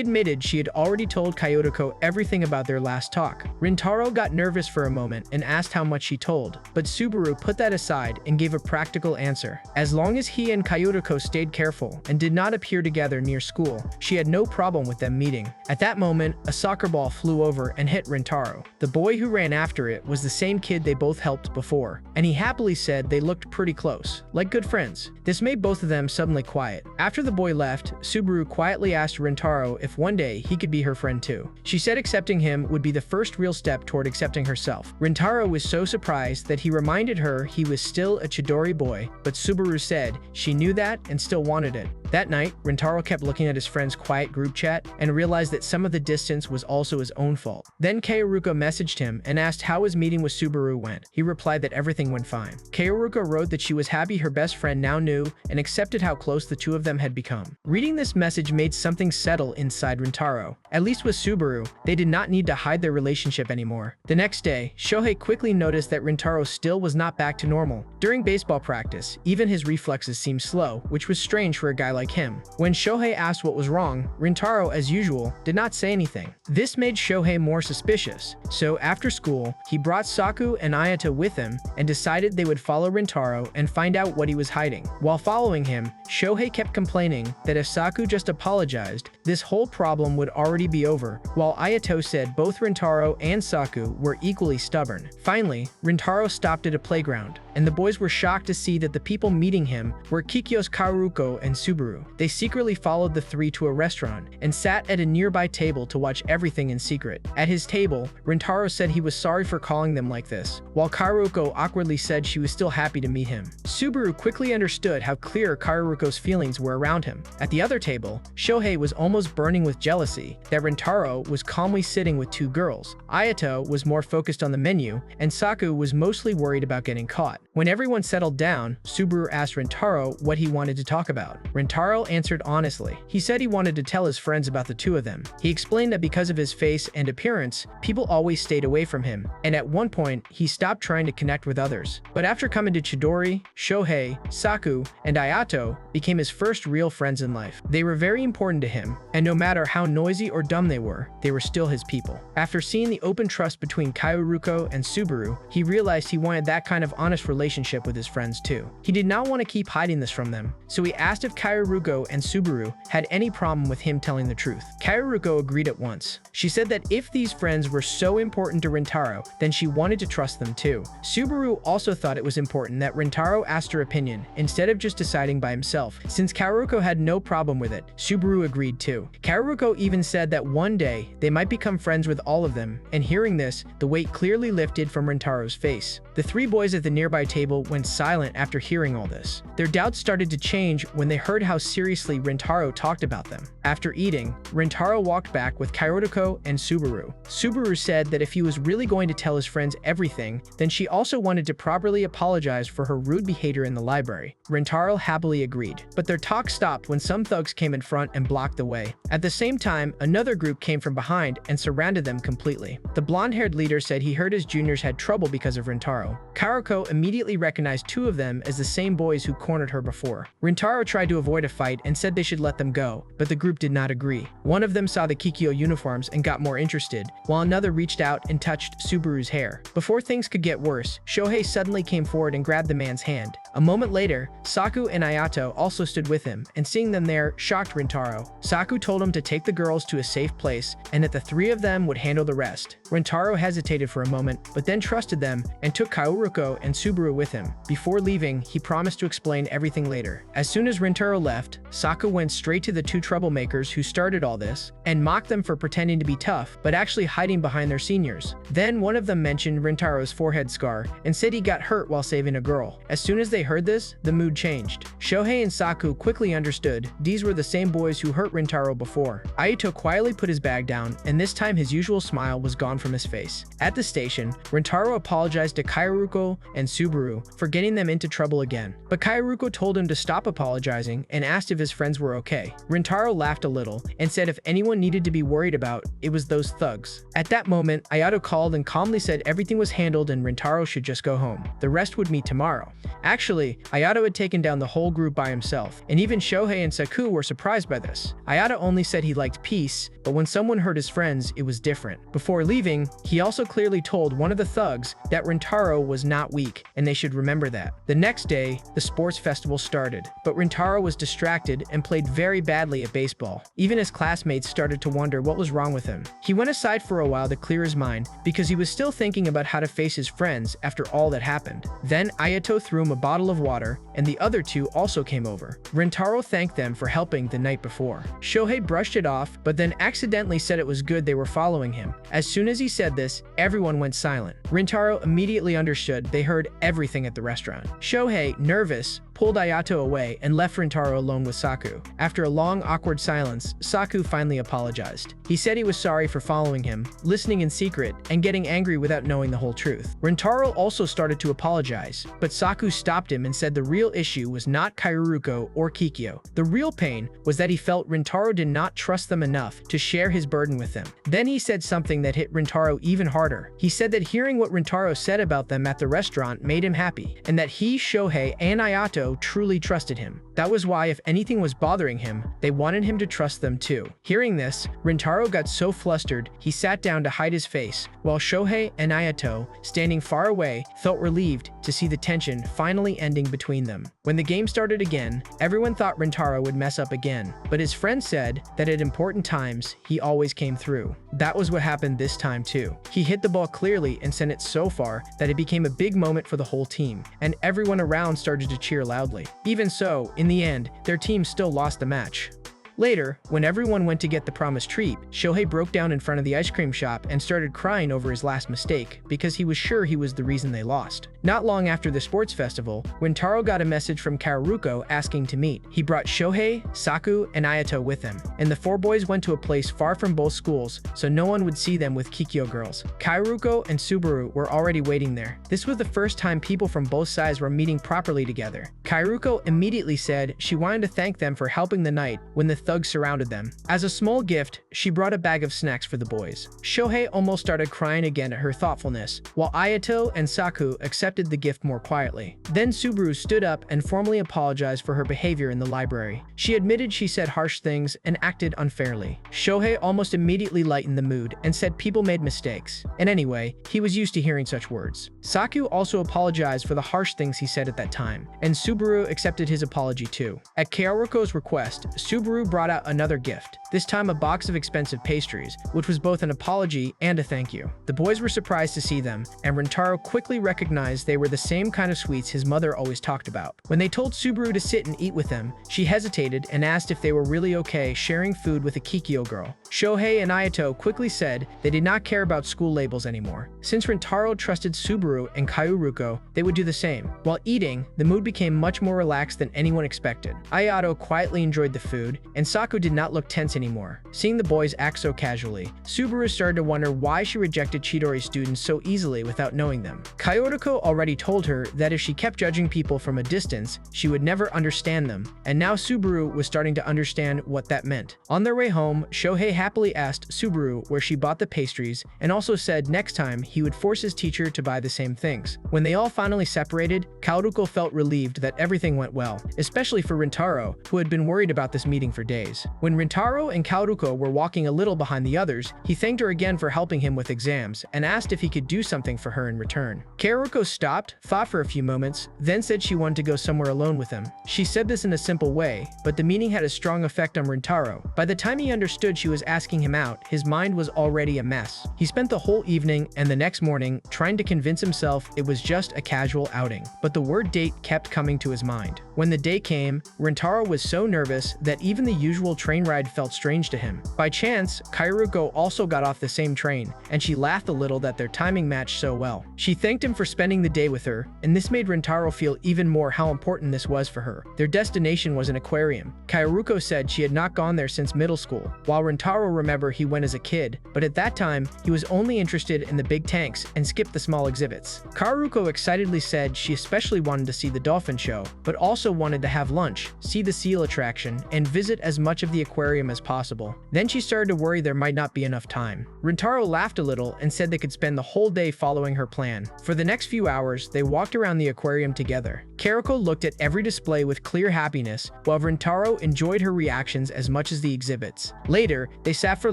A: admitted she had already told Kaoruko everything about their last talk. Rintaro got nervous for a moment and asked how much she told, but Subaru put that aside and gave a practical answer. As long as he and Kaoruko stayed careful and did not appear together near school, she had no problem with them meeting. At that moment, a soccer ball flew over and hit Rintaro. The boy who ran after it was the same kid they both helped before, and he happily said they looked pretty close, like good friends. This made both of them suddenly quiet. After the boy left, Subaru quietly asked Rintaro if one day he could be her friend too. She said accepting him would be the first real step toward accepting herself. Rintaro was so surprised that he reminded her he was still a Chidori boy, but Subaru said she knew that and still wanted it. That night, Rintaro kept looking at his friend's quiet group chat and realized that some of the distance was also his own fault. Then Kaoruko messaged him and asked how his meeting with Subaru went. He replied that everything went fine. Kaoruko wrote that she was happy her best friend now knew and accepted how close the two of them had become. Reading this message made something settle inside Rintaro. At least with Subaru, they did not need to hide their relationship anymore. The next day, Shohei quickly noticed that Rintaro still was not back to normal. During baseball practice, even his reflexes seemed slow, which was strange for a guy like him. When Shohei asked what was wrong, Rintaro, as usual, did not say anything. This made Shohei more suspicious, so after school, he brought Saku and Ayato with him and decided they would follow Rintaro and find out what he was hiding. While following him, Shohei kept complaining that if Saku just apologized, this whole problem would already be over, while Ayato said both Rintaro and Saku were equally stubborn. Finally, Rintaro stopped at a playground, and the boys were shocked to see that the people meeting him were Kikyo's Kaoruko and Subaru. They secretly followed the three to a restaurant and sat at a nearby table to watch everything in secret. At his table, Rintaro said he was sorry for calling them like this, while Kaoruko awkwardly said she was still happy to meet him. Subaru quickly understood how clear Kaoruko's feelings were around him. At the other table, Shohei was almost burning with jealousy that Rintaro was calmly sitting with two girls. Ayato was more focused on the menu, and Saku was mostly worried about getting caught. When everyone settled down, Subaru asked Rintaro what he wanted to talk about. Rintaro answered honestly. He said he wanted to tell his friends about the two of them. He explained that because of his face and appearance, people always stayed away from him, and at one point, he stopped trying to connect with others. But after coming to Chidori, Shohei, Saku, and Ayato became his first real friends in life. They were very important to him, and no matter how noisy or dumb they were still his people. After seeing the open trust between Kaoruko and Subaru, he realized he wanted that kind of honest relationship with his friends too. He did not want to keep hiding this from them, so he asked if Kaoruko and Subaru had any problem with him telling the truth. Kaoruko agreed at once. She said that if these friends were so important to Rintaro, then she wanted to trust them too. Subaru also thought it was important that Rintaro asked her opinion instead of just deciding by himself. Since Kaoruko had no problem with it, Subaru agreed too. Kaoruko even said that one day they might become friends with all of them, and hearing this, the weight clearly lifted from Rintaro's face. The three boys at the nearby table went silent after hearing all this. Their doubts started to change when they heard how seriously Rintaro talked about them. After eating, Rintaro walked back with Kaoruko and Subaru. Subaru said that if he was really going to tell his friends everything, then she also wanted to properly apologize for her rude behavior in the library. Rintaro happily agreed, but their talk stopped when some thugs came in front and blocked the way. At the same time, another group came from behind and surrounded them completely. The blonde-haired leader said he heard his juniors had trouble because of Rintaro. Kaoruko immediately recognized two of them as the same boys who cornered her before. Rintaro tried to avoid a a fight and said they should let them go, but the group did not agree. One of them saw the Kikyo uniforms and got more interested, while another reached out and touched Subaru's hair. Before things could get worse, Shohei suddenly came forward and grabbed the man's hand. A moment later, Saku and Ayato also stood with him, and seeing them there shocked Rintaro. Saku told him to take the girls to a safe place and that the three of them would handle the rest. Rintaro hesitated for a moment, but then trusted them and took Kaoruko and Subaru with him. Before leaving, he promised to explain everything later. As soon as Rintaro left, Saku went straight to the two troublemakers who started all this and mocked them for pretending to be tough, but actually hiding behind their seniors. Then one of them mentioned Rintaro's forehead scar and said he got hurt while saving a girl. As soon as they heard this, the mood changed. Shohei and Saku quickly understood these were the same boys who hurt Rintaro before. Ayato quietly put his bag down, and this time his usual smile was gone from his face. At the station, Rintaro apologized to Kaoruko and Subaru for getting them into trouble again, but Kaoruko told him to stop apologizing and asked if his friends were okay. Rintaro laughed a little and said if anyone needed to be worried about, it was those thugs. At that moment, Ayato called and calmly said everything was handled and Rintaro should just go home. The rest would meet tomorrow. Actually, Ayato had taken down the whole group by himself, and even Shohei and Saku were surprised by this. Ayato only said he liked peace, but when someone hurt his friends, it was different. Before leaving, he also clearly told one of the thugs that Rintaro was not weak, and they should remember that. The next day, the sports festival started, but Rintaro was distracted and played very badly at baseball. Even his classmates started to wonder what was wrong with him. He went aside for a while to clear his mind because he was still thinking about how to face his friends after all that happened. Then Ayato threw him a bottle of water, and the other two also came over. Rintaro thanked them for helping the night before. Shohei brushed it off, but then accidentally said it was good they were following him. As soon as he said this, everyone went silent. Rintaro immediately understood they heard everything at the restaurant. Shohei, nervous, pulled Ayato away and left Rintaro alone with Saku. After a long, awkward silence, Saku finally apologized. He said he was sorry for following him, listening in secret, and getting angry without knowing the whole truth. Rintaro also started to apologize, but Saku stopped him and said the real issue was not Kaoruko or Kikyo. The real pain was that he felt Rintaro did not trust them enough to share his burden with them. Then he said something that hit Rintaro even harder. He said that hearing what Rintaro said about them at the restaurant made him happy, and that he, Shohei, and Ayato truly trusted him. That was why if anything was bothering him, they wanted him to trust them too. Hearing this, Rintaro got so flustered, he sat down to hide his face, while Shohei and Ayato, standing far away, felt relieved to see the tension finally ending between them. When the game started again, everyone thought Rintaro would mess up again, but his friend said that at important times, he always came through. That was what happened this time too. He hit the ball clearly and sent it so far that it became a big moment for the whole team, and everyone around started to cheer loudly. Even so, in the end, their team still lost the match. Later, when everyone went to get the promised treat, Shohei broke down in front of the ice cream shop and started crying over his last mistake because he was sure he was the reason they lost. Not long after the sports festival, Rintaro got a message from Kaoruko asking to meet. He brought Shohei, Saku, and Ayato with him, and the four boys went to a place far from both schools so no one would see them with Kikyo girls. Kaoruko and Subaru were already waiting there. This was the first time people from both sides were meeting properly together. Kaoruko immediately said she wanted to thank them for helping the night when the thugs surrounded them. As a small gift, she brought a bag of snacks for the boys. Shohei almost started crying again at her thoughtfulness, while Ayato and Saku accepted the gift more quietly. Then Subaru stood up and formally apologized for her behavior in the library. She admitted she said harsh things and acted unfairly. Shohei almost immediately lightened the mood and said people made mistakes. And anyway, he was used to hearing such words. Saku also apologized for the harsh things he said at that time, and Subaru accepted his apology too. At Kaoruko's request, Subaru brought out another gift, this time a box of expensive pastries, which was both an apology and a thank you. The boys were surprised to see them, and Rintaro quickly recognized they were the same kind of sweets his mother always talked about. When they told Subaru to sit and eat with them, she hesitated and asked if they were really okay sharing food with a Kikyo girl. Shohei and Ayato quickly said they did not care about school labels anymore. Since Rintaro trusted Subaru and Kaoruko, they would do the same. While eating, the mood became much more relaxed than anyone expected. Ayato quietly enjoyed the food, and Saku did not look tense anymore. Seeing the boys act so casually, Subaru started to wonder why she rejected Chidori's students so easily without knowing them. Kaoruko already told her that if she kept judging people from a distance, she would never understand them, and now Subaru was starting to understand what that meant. On their way home, Shohei happily asked Subaru where she bought the pastries and also said next time he would force his teacher to buy the same things. When they all finally separated, Kaoruko felt relieved that everything went well, especially for Rintaro, who had been worried about this meeting for days. When Rintaro and Kaoruko were walking a little behind the others, he thanked her again for helping him with exams and asked if he could do something for her in return. Kaoruko stopped, thought for a few moments, then said she wanted to go somewhere alone with him. She said this in a simple way, but the meaning had a strong effect on Rintaro. By the time he understood she was asking him out, his mind was already a mess. He spent the whole evening and the next morning trying to convince himself it was just a casual outing, but the word date kept coming to his mind. When the day came, Rintaro was so nervous that even the usual train ride felt strange to him. By chance, Kaoruko also got off the same train, and she laughed a little that their timing matched so well. She thanked him for spending the day with her, and this made Rintaro feel even more how important this was for her. Their destination was an aquarium. Kaoruko said she had not gone there since middle school, while Rintaro remembered he went as a kid, but at that time, he was only interested in the big tanks and skipped the small exhibits. Kaoruko excitedly said she especially wanted to see the dolphin show, but also wanted to have lunch, see the seal attraction, and visit as much of the aquarium as possible. Then she started to worry there might not be enough time. Rintaro laughed a little and said they could spend the whole day following her plan. For the next few hours, they walked around the aquarium together. Kaoruko looked at every display with clear happiness, while Rintaro enjoyed her reactions as much as the exhibits. Later, they sat for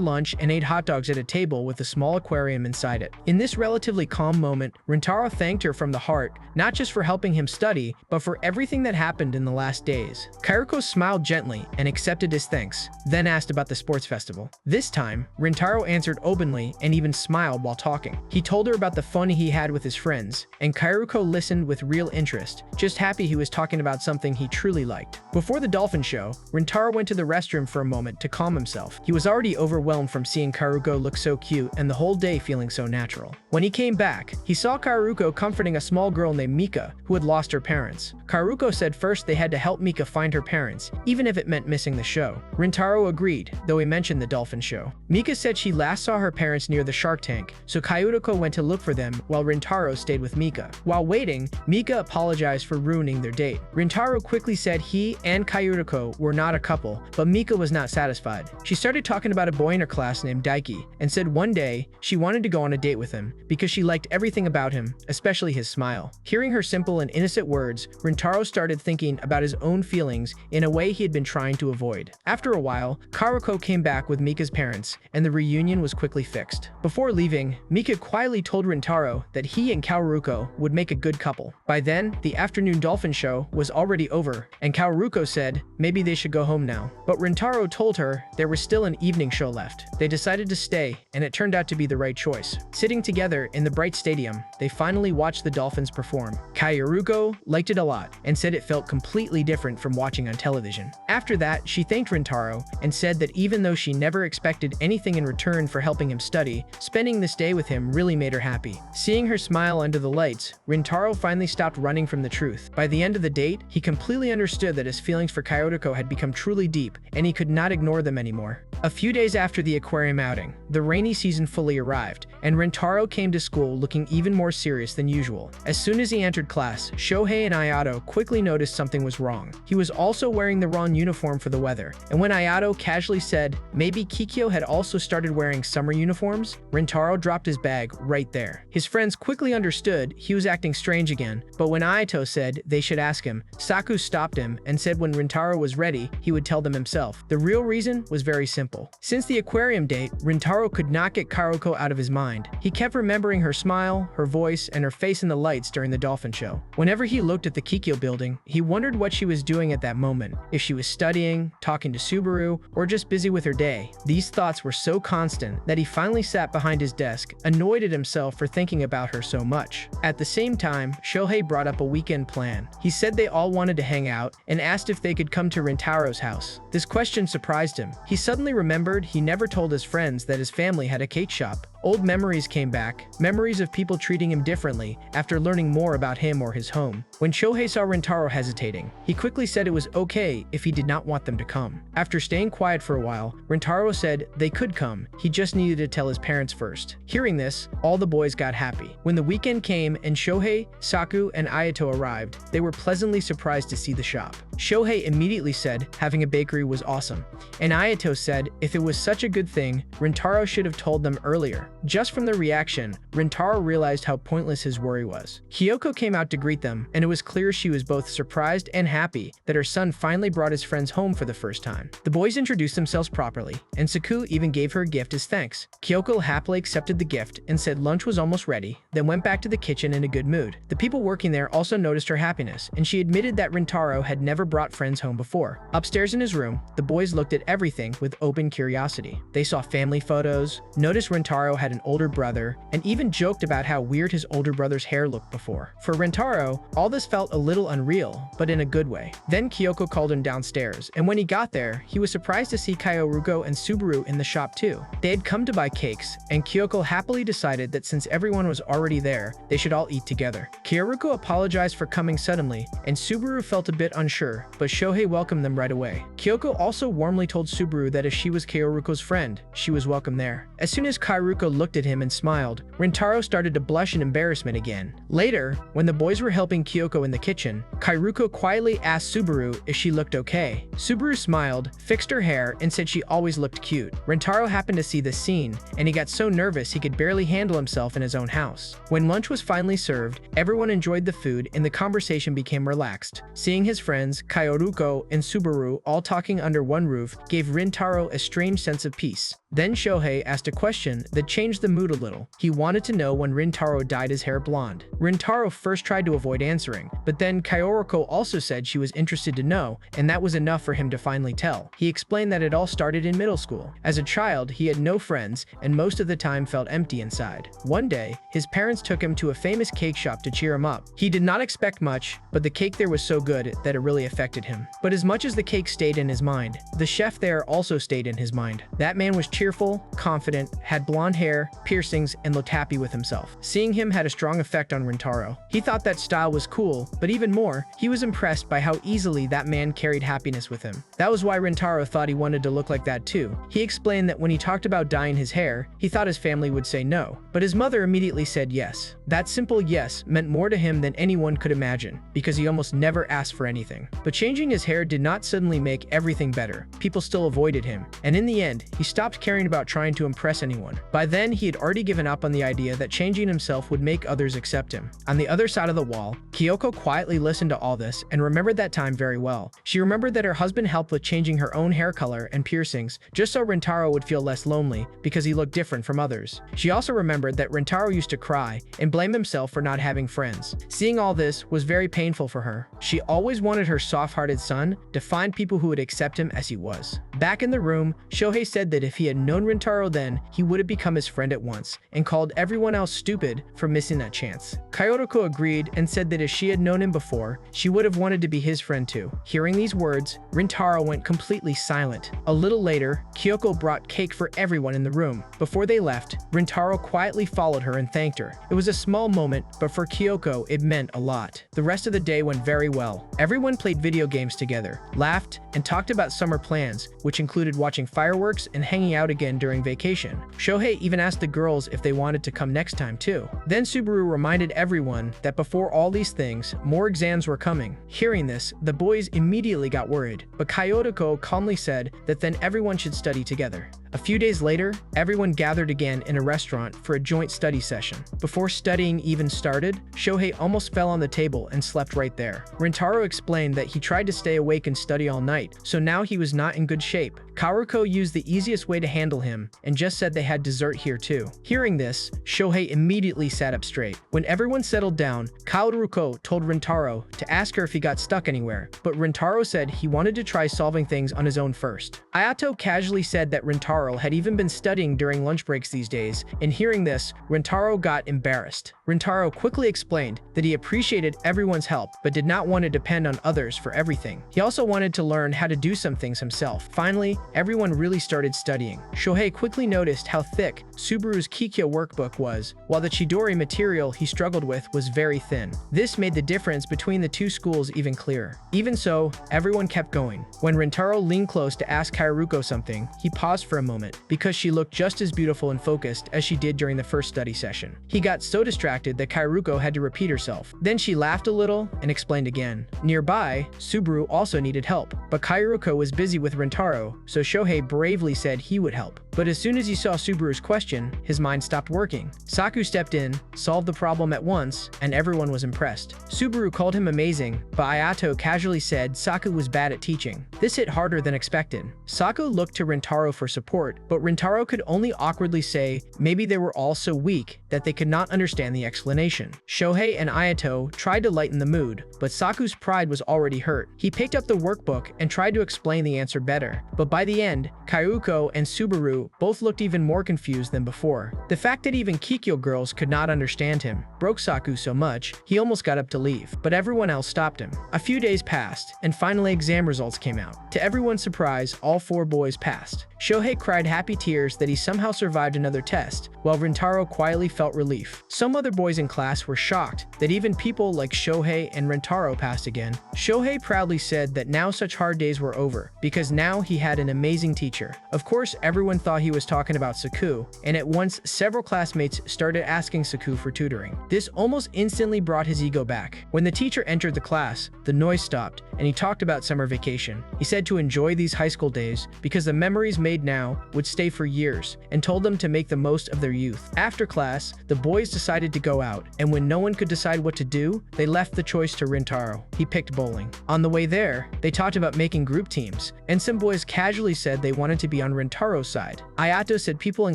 A: lunch and ate hot dogs at a table with a small aquarium inside it. In this relatively calm moment, Rintaro thanked her from the heart, not just for helping him study, but for everything that happened in the last days. Kaoruko smiled gently and accepted his thanks, then asked about the sports festival. This time, Rintaro answered openly and even smiled while talking. He told her about the fun he had with his friends, and Kaoruko listened with real interest, just happy he was talking about something he truly liked. Before the dolphin show, Rintaro went to the restroom for a moment to calm himself. He was already overwhelmed from seeing Kaoruko look so cute and the whole day feeling so natural. When he came back, he saw Kaoruko comforting a small girl named Mika, who had lost her parents. Kaoruko said first they had to help Mika find her parents, even if it meant missing the show. Rintaro agreed, though he mentioned the dolphin show. Mika said she last saw her parents near the shark tank, so Kaoruko went to look for them while Rintaro stayed with Mika. While waiting, Mika apologized for ruining their date. Rintaro quickly said he and Kaoruko were not a couple, but Mika was not satisfied. She started talking about a boy in her class named Daiki, and said one day she wanted to go on a date with him because she liked everything about him, especially his smile. Hearing her simple and innocent words, Rintaro started thinking about his own feelings in a way he had been trying to avoid. After a while, Kaoruko came back with Mika's parents, and the reunion was quickly fixed. Before leaving, Mika quietly told Rintaro that he and Kaoruko would make a good couple. By then, the afternoon dolphin show was already over, and Kaoruko said maybe they should go home now. But Rintaro told her there was still an evening show left. They decided to stay, and it turned out to be the right choice. Sitting together in the bright stadium, they finally watched the dolphins perform. Kaoruko liked it a lot and said it felt completely different from watching on television. After that, she thanked Rintaro and said that even though she never expected anything in return for helping him study, spending this day with him really made her happy. Seeing her smile under the lights, Rintaro finally stopped running from the truth. By the end of the date, he completely understood that his feelings for Kaoruko had become truly deep, and he could not ignore them anymore. A few days after the aquarium outing, the rainy season fully arrived, and Rintaro came to school looking even more serious than usual. As soon as he entered class, Shohei and Ayato quickly noticed something was wrong. He was also wearing the wrong uniform for the weather, and when Ayato casually said maybe Kikyo had also started wearing summer uniforms, Rintaro dropped his bag right there. His friends quickly understood he was acting strange again, but when Ayato said they should ask him, Saku stopped him and said when Rintaro was ready, he would tell them himself. The real reason was very simple. Since the aquarium date, Rintaro could not get Kaoruko out of his mind. He kept remembering her smile, her voice, and her face in the lights during the dolphin show. Whenever he looked at the Kikyo building, he wondered what she was doing at that moment, if she was studying, talking to Subaru, or just busy with her day. These thoughts were so constant that he finally sat behind his desk, annoyed at himself for thinking about her so much. At the same time, Shohei brought up a weekend plan. He said they all wanted to hang out and asked if they could come to Rintaro's house. This question surprised him. He suddenly remembered he never told his friends that his family had a cake shop. Old memories came back, memories of people treating him differently after learning more about him or his home. When Shohei saw Rintaro hesitating, he quickly said it was okay if he did not want them to come. After staying quiet for a while, Rintaro said they could come, he just needed to tell his parents first. Hearing this, all the boys got happy. When the weekend came and Shohei, Saku, and Ayato arrived, they were pleasantly surprised to see the shop. Shohei immediately said having a bakery was awesome, and Ayato said if it was such a good thing, Rintaro should have told them earlier. Just from their reaction, Rintaro realized how pointless his worry was. Kyoko came out to greet them, and it was clear she was both surprised and happy that her son finally brought his friends home for the first time. The boys introduced themselves properly, and Saku even gave her a gift as thanks. Kyoko happily accepted the gift and said lunch was almost ready, then went back to the kitchen in a good mood. The people working there also noticed her happiness, and she admitted that Rintaro had never brought friends home before. Upstairs in his room, the boys looked at everything with open curiosity. They saw family photos, noticed Rintaro had an older brother, and even joked about how weird his older brother's hair looked before. For Rintaro, all this felt a little unreal, but in a good way. Then Kyoko called him downstairs, and when he got there, he was surprised to see Kyoruko and Subaru in the shop too. They had come to buy cakes, and Kyoko happily decided that since everyone was already there, they should all eat together. Kyoruko apologized for coming suddenly, and Subaru felt a bit unsure, but Shohei welcomed them right away. Kyoko also warmly told Subaru that if she was Kyoruko's friend, she was welcome there. As soon as Kyoruko looked at him and smiled, Rintaro started to blush in embarrassment again. Later, when the boys were helping Kyoko in the kitchen, Kyoruko quietly asked Subaru if she looked okay. Subaru smiled, fixed her hair, and said she always looked cute. Rintaro happened to see this scene, and he got so nervous he could barely handle himself in his own house. When lunch was finally served, everyone enjoyed the food and the conversation became relaxed. Seeing his friends, Kyoruko and Subaru, all talking under one roof gave Rintaro a strange sense of peace. Then Shohei asked a question that changed the mood a little. He wanted to know when Rintaro dyed his hair blonde. Rintaro first tried to avoid answering, but then Kyoruko also said she was interested to know, and that was enough for him to finally tell. He explained that it all started in middle school. As a child, he had no friends and most of the time felt empty inside. One day, his parents took him to a famous cake shop to cheer him up. He did not expect much, but the cake there was so good that it really affected him. But as much as the cake stayed in his mind, the chef there also stayed in his mind. That man was cheerful, confident, had blonde hair, piercings, and looked happy with himself. Seeing him had a strong effect on Rintaro. He thought that style was cool, but even more, he was impressed by how easily that man carried happiness with him. That was why Rintaro thought he wanted to look like that too. He explained that when he talked about dyeing his hair, he thought his family would say no, but his mother immediately said yes. That simple yes meant more to him than anyone could imagine, because he almost never asked for anything. But changing his hair did not suddenly make everything better. People still avoided him, and in the end, he stopped caring about trying to impress anyone. By then, he had already given up on the idea that changing himself would make others accept him. On the other side of the wall, Kyoko quietly listened to all this and remembered that time very well. She remembered that her husband helped with changing her own hair color and piercings just so Rintaro would feel less lonely because he looked different from others. She also remembered that Rintaro used to cry and blame himself for not having friends. Seeing all this was very painful for her. She always wanted her soft-hearted son to find people who would accept him as he was. Back in the room, Shohei said that if he had known Rintaro then, he would have become his friend at once, and called everyone else stupid for missing that chance. Kyoruko agreed and said that if she had known him before, she would have wanted to be his friend too. Hearing these words, Rintaro went completely silent. A little later, Kyoko brought cake for everyone in the room. Before they left, Rintaro quietly followed her and thanked her. It was a small moment, but for Kyoko, it meant a lot. The rest of the day went very well. Everyone played video games together, laughed, and talked about summer plans, which included watching fireworks and hanging out again during vacation. Shohei even asked the girls if they wanted to come next time too. Then Subaru reminded everyone that before all these things, more exams were coming. Hearing this, the boys immediately got worried, but Kyoruko calmly said that then everyone should study together. A few days later, everyone gathered again in a restaurant for a joint study session. Before studying even started, Shohei almost fell on the table and slept right there. Rintaro explained that he tried to stay awake and study all night, so now he was not in good shape. Kyoruko used the easiest way to handle him and just said they had dessert here too. Hearing this, Shohei immediately sat up straight. When everyone settled down, Kyoruko told Rintaro to ask her if he got stuck anywhere, but Rintaro said he wanted to try solving things on his own first. Ayato casually said that Rintaro had even been studying during lunch breaks these days, and hearing this, Rintaro got embarrassed. Rintaro quickly explained that he appreciated everyone's help, but did not want to depend on others for everything. He also wanted to learn how to do some things himself. Finally, everyone really started studying. Shohei quickly noticed how thick Subaru's Kikyo workbook was, while the Chidori material he struggled with was very thin. This made the difference between the two schools even clearer. Even so, everyone kept going. When Rintaro leaned close to ask Kyoruko something, he paused for a moment because she looked just as beautiful and focused as she did during the first study session. He got so distracted that Kairuko had to repeat herself. Then she laughed a little and explained again. Nearby, Subaru also needed help, but Kairuko was busy with Rintaro, so Shohei bravely said he would help. But as soon as he saw Subaru's question, his mind stopped working. Saku stepped in, solved the problem at once, and everyone was impressed. Subaru called him amazing, but Ayato casually said Saku was bad at teaching. This hit harder than expected. Saku looked to Rintaro for support, but Rintaro could only awkwardly say maybe they were all so weak that they could not understand the explanation. Shohei and Ayato tried to lighten the mood, but Saku's pride was already hurt. He picked up the workbook and tried to explain the answer better, but by the end, Kairuko and Subaru both looked even more confused than before. The fact that even Kikyo girls could not understand him broke Saku so much, he almost got up to leave, but everyone else stopped him. A few days passed, and finally exam results came out. To everyone's surprise, all 4 boys passed. Shohei cried happy tears that he somehow survived another test, while Rintaro quietly felt relief. Some other boys in class were shocked that even people like Shohei and Rintaro passed again. Shohei proudly said that now such hard days were over, because now he had an amazing teacher. Of course, everyone thought he was talking about Saku, and at once several classmates started asking Saku for tutoring. This almost instantly brought his ego back. When the teacher entered the class, the noise stopped, and he talked about summer vacation. He said to enjoy these high school days because the memories made now would stay for years, and told them to make the most of their youth. After class, the boys decided to go out, and when no one could decide what to do, they left the choice to Rintaro. He picked bowling. On the way there, they talked about making group teams, and some boys casually said they wanted to be on Rintaro's side. Ayato said people in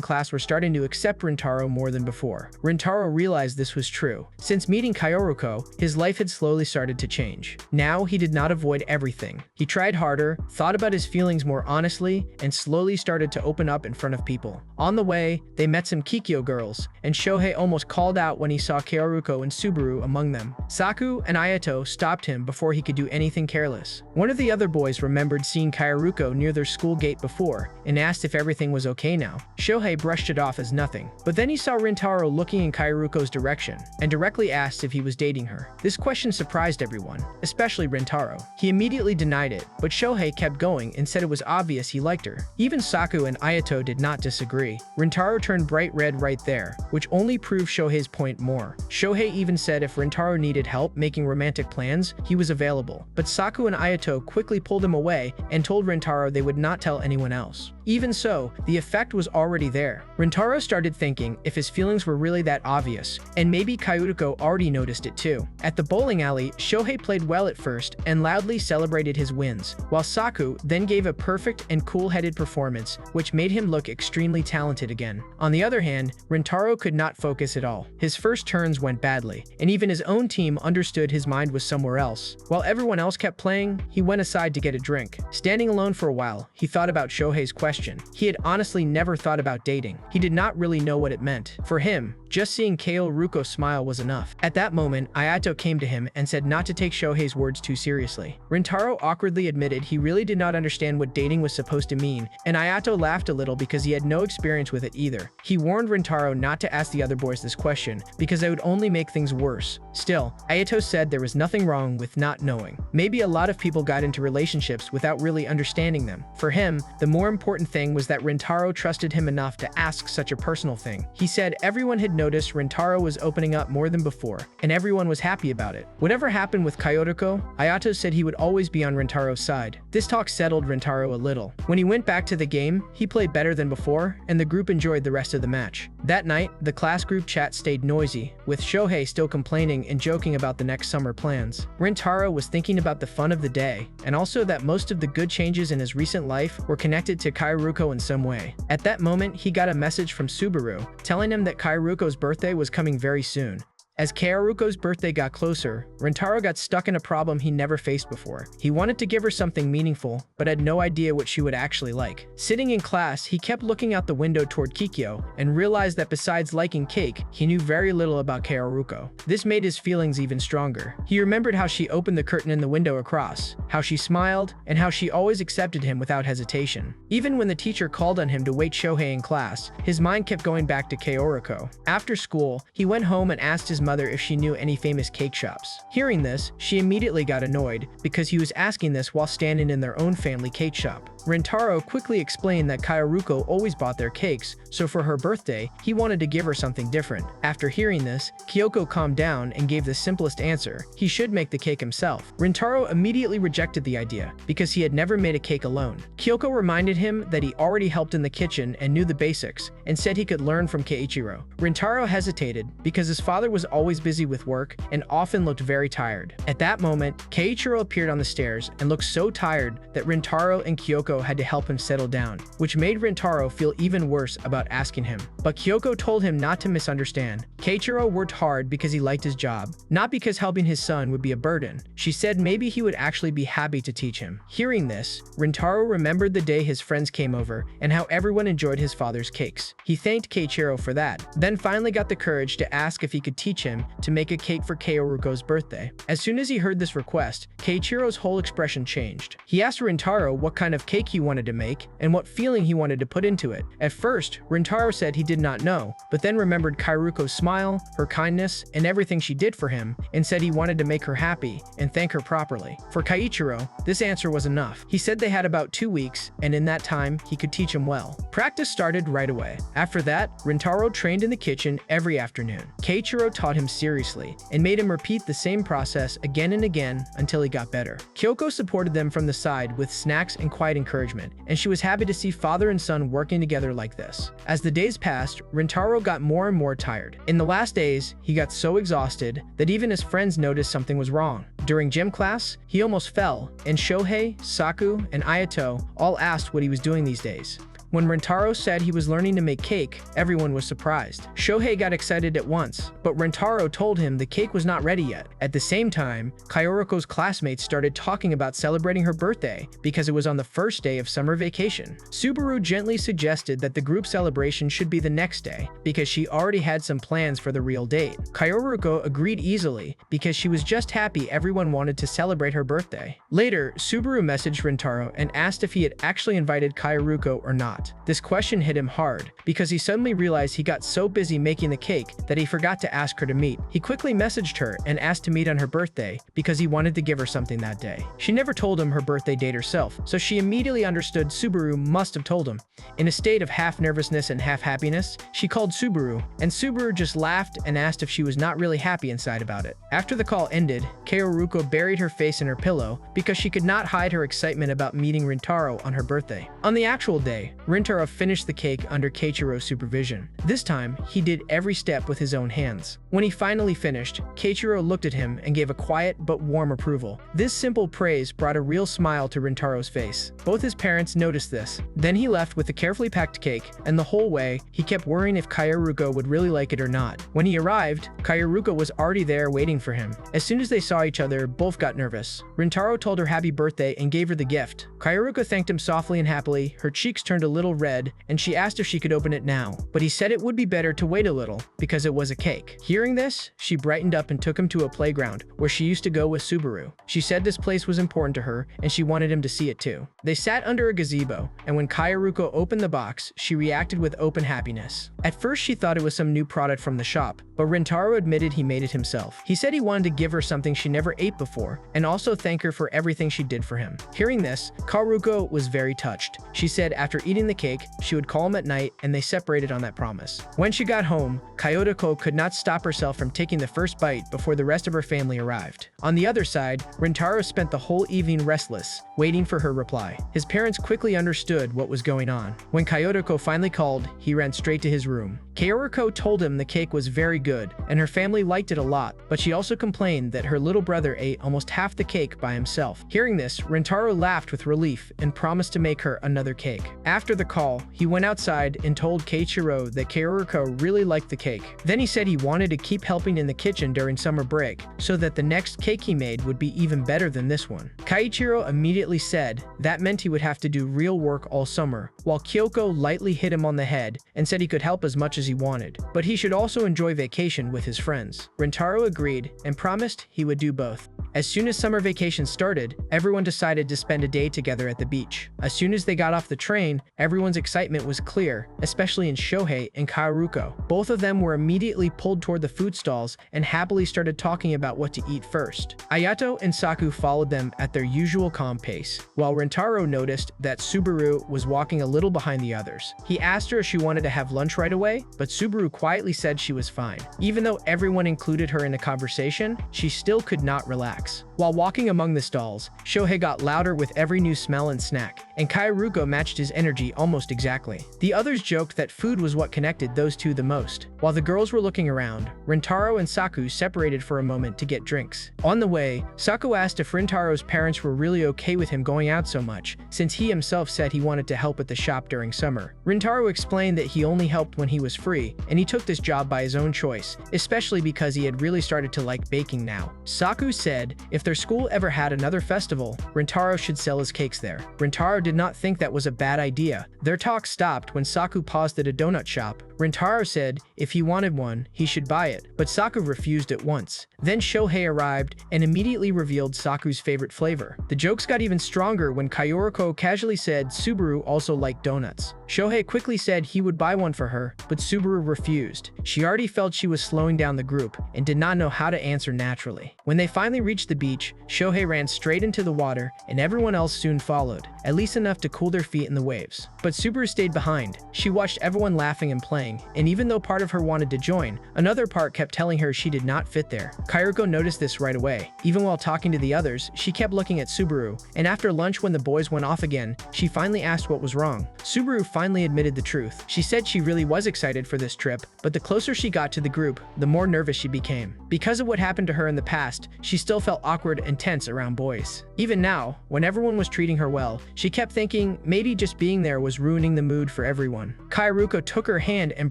A: class were starting to accept Rintaro more than before. Rintaro realized this was true. Since meeting Kairuko, his life had slowly started to change. Now he did not avoid everything. He tried harder, thought about his feelings more honestly, and slowly started to open up in front of people. On the way, they met some Kikyo girls, and Shohei almost called out when he saw Kairuko and Subaru among them. Saku and Ayato stopped him before he could do anything careless. One of the other boys remembered seeing Kairuko near their school gate before, and asked if everything was okay now. Shohei brushed it off as nothing, but then he saw Rintaro looking in Kairuko's direction, and directly asked if he was dating her. This question surprised everyone, especially Rintaro. He immediately denied it, but Shohei kept going and said it was obvious he liked her. Even Saku and Ayato did not disagree. Rintaro turned bright red right there, which only proved Shohei's point more. Shohei even said if Rintaro needed help making romantic plans, he was available. But Saku and Ayato quickly pulled him away and told Rintaro they would not tell anyone else. Even so, the effect was already there. Rintaro started thinking if his feelings were really that obvious, and maybe Kairuko already noticed it too. At the bowling alley, Shohei played well at first and loudly celebrated his wins, while Saku then gave a perfect and cool-headed performance, which made him look extremely talented again. On the other hand, Rintaro could not focus at all. His first turns went badly, and even his own team understood his mind was somewhere else. While everyone else kept playing, he went aside to get a drink. Standing alone for a while, he thought about Shohei's question. He had honestly never thought about dating. He did not really know what it meant. For him, just seeing Kairuko smile was enough. At that moment, Ayato came to him and said not to take Shohei's words too seriously. Rintaro awkwardly admitted he really did not understand what dating was supposed to mean, and Ayato laughed a little because he had no experience with it either. He warned Rintaro not to ask the other boys this question, because it would only make things worse. Still, Ayato said there was nothing wrong with not knowing. Maybe a lot of people got into relationships without really understanding them. For him, the more important thing was that Rintaro trusted him enough to ask such a personal thing. He said everyone had noticed Rintaro was opening up more than before, and everyone was happy about it. Whatever happened with Kairuko, Ayato said he would always be on Rintaro's side. This talk settled Rintaro a little. When he went back to the game, he played better than before, and the group enjoyed the rest of the match. That night, the class group chat stayed noisy, with Shohei still complaining and joking about the next summer plans. Rintaro was thinking about the fun of the day, and also that most of the good changes in his recent life were connected to Kairuko in some way. At that moment, he got a message from Subaru, telling him that Kairuko's birthday was coming very soon. As Kairuko's birthday got closer, Rintaro got stuck in a problem he never faced before. He wanted to give her something meaningful, but had no idea what she would actually like. Sitting in class, he kept looking out the window toward Kikyo and realized that besides liking cake, he knew very little about Kairuko. This made his feelings even stronger. He remembered how she opened the curtain in the window across, how she smiled, and how she always accepted him without hesitation. Even when the teacher called on him to wait Shohei in class, his mind kept going back to Kairuko. After school, he went home and asked his mother if she knew any famous cake shops. Hearing this, she immediately got annoyed because he was asking this while standing in their own family cake shop. Rintaro quickly explained that Kaoruko always bought their cakes, so for her birthday, he wanted to give her something different. After hearing this, Kyoko calmed down and gave the simplest answer: he should make the cake himself. Rintaro immediately rejected the idea, because he had never made a cake alone. Kyoko reminded him that he already helped in the kitchen and knew the basics, and said he could learn from Keiichiro. Rintaro hesitated, because his father was always busy with work and often looked very tired. At that moment, Keiichiro appeared on the stairs and looked so tired that Rintaro and Kyoko had to help him settle down, which made Rintaro feel even worse about asking him. But Kyoko told him not to misunderstand. Keiichiro worked hard because he liked his job, not because helping his son would be a burden. She said maybe he would actually be happy to teach him. Hearing this, Rintaro remembered the day his friends came over and how everyone enjoyed his father's cakes. He thanked Keiichiro for that, then finally got the courage to ask if he could teach him to make a cake for Kaoruko's birthday. As soon as he heard this request, Keiichiro's whole expression changed. He asked Rintaro what kind of cake he wanted to make and what feeling he wanted to put into it. At first, Rintaro said he did not know, but then remembered Kaoruko's smile, her kindness, and everything she did for him, and said he wanted to make her happy and thank her properly. For Keiichiro, this answer was enough. He said they had about 2 weeks, and in that time, he could teach him well. Practice started right away. After that, Rintaro trained in the kitchen every afternoon. Keiichiro taught him seriously and made him repeat the same process again and again until he got better. Kyoko supported them from the side with snacks and quiet encouragement, and she was happy to see father and son working together like this. As the days passed, Rintaro got more and more tired. In the last days, he got so exhausted that even his friends noticed something was wrong. During gym class, he almost fell, and Shohei, Saku, and Ayato all asked what he was doing these days. When Rintaro said he was learning to make cake, everyone was surprised. Shohei got excited at once, but Rintaro told him the cake was not ready yet. At the same time, Kaoruko's classmates started talking about celebrating her birthday because it was on the first day of summer vacation. Subaru gently suggested that the group celebration should be the next day because she already had some plans for the real date. Kaoruko agreed easily because she was just happy everyone wanted to celebrate her birthday. Later, Subaru messaged Rintaro and asked if he had actually invited Kaoruko or not. This question hit him hard because he suddenly realized he got so busy making the cake that he forgot to ask her to meet. He quickly messaged her and asked to meet on her birthday because he wanted to give her something that day. She never told him her birthday date herself, so she immediately understood Subaru must have told him. In a state of half nervousness and half happiness, she called Subaru, and Subaru just laughed and asked if she was not really happy inside about it. After the call ended, Kaoruko buried her face in her pillow because she could not hide her excitement about meeting Rintaro on her birthday. On the actual day, Rintaro finished the cake under Keiichiro's supervision. This time, he did every step with his own hands. When he finally finished, Keiichiro looked at him and gave a quiet but warm approval. This simple praise brought a real smile to Rintaro's face. Both his parents noticed this. Then he left with the carefully packed cake, and the whole way, he kept worrying if Kaoruko would really like it or not. When he arrived, Kaoruko was already there waiting for him. As soon as they saw each other, both got nervous. Rintaro told her happy birthday and gave her the gift. Kaoruko thanked him softly and happily. Her cheeks turned a little red, and she asked if she could open it now. But he said it would be better to wait a little, because it was a cake. Hearing this, she brightened up and took him to a playground, where she used to go with Subaru. She said this place was important to her, and she wanted him to see it too. They sat under a gazebo, and when Kaoruko opened the box, she reacted with open happiness. At first she thought it was some new product from the shop, but Rintaro admitted he made it himself. He said he wanted to give her something she never ate before, and also thank her for everything she did for him. Hearing this, Kaoruko was very touched. She said after eating the cake, she would call him at night, and they separated on that promise. When she got home, Kaoruko could not stop herself from taking the first bite before the rest of her family arrived. On the other side, Rintaro spent the whole evening restless, waiting for her reply. His parents quickly understood what was going on. When Kaoruko finally called, he ran straight to his room. Kaoruko told him the cake was very good, and her family liked it a lot, but she also complained that her little brother ate almost half the cake by himself. Hearing this, Rintaro laughed with relief and promised to make her another cake. After the call, he went outside and told Keiichiro that Kaoruko really liked the cake. Then he said he wanted to keep helping in the kitchen during summer break, so that the next cake he made would be even better than this one. Keiichiro immediately said that meant he would have to do real work all summer, while Kyoko lightly hit him on the head and said he could help as much as he wanted, but he should also enjoy vacation with his friends. Rintaro agreed and promised he would do both. As soon as summer vacation started, everyone decided to spend a day together at the beach. As soon as they got off the train, everyone's excitement was clear, especially in Shohei and Kaoruko. Both of them were immediately pulled toward the food stalls and happily started talking about what to eat first. Ayato and Saku followed them at their usual calm pace, while Rintaro noticed that Subaru was walking a little behind the others. He asked her if she wanted to have lunch right away, but Subaru quietly said she was fine. Even though everyone included her in the conversation, she still could not relax. While walking among the stalls, Shohei got louder with every new smell and snack, and Kaoruko matched his energy almost exactly. The others joked that food was what connected those two the most. While the girls were looking around, Rintaro and Saku separated for a moment to get drinks. On the way, Saku asked if Rintaro's parents were really okay with him going out so much, since he himself said he wanted to help at the shop during summer. Rintaro explained that he only helped when he was free, and he took this job by his own choice, especially because he had really started to like baking now. Saku said if their school ever had another festival, Rintaro should sell his cakes there. Rintaro did not think that was a bad idea. Their talk stopped when Saku paused at a donut shop. Rintaro said if he wanted one, he should buy it, but Saku refused at once. Then Shohei arrived and immediately revealed Saku's favorite flavor. The jokes got even stronger when Kaoruko casually said Subaru also liked donuts. Shohei quickly said he would buy one for her, but Subaru refused. She already felt she was slowing down the group and did not know how to answer naturally. When they finally reached the beach, Shohei ran straight into the water and everyone else soon followed, at least enough to cool their feet in the waves. But Subaru stayed behind. She watched everyone laughing and playing, and even though part of her wanted to join, another part kept telling her she did not fit there. Kaoruko noticed this right away. Even while talking to the others, she kept looking at Subaru, and after lunch when the boys went off again, she finally asked what was wrong. Subaru finally admitted the truth. She said she really was excited for this trip, but the closer she got to the group, the more nervous she became. Because of what happened to her in the past, she still felt awkward and tense around boys. Even now, when everyone was treating her well, she kept thinking maybe just being there was ruining the mood for everyone. Kaoruko took her hand and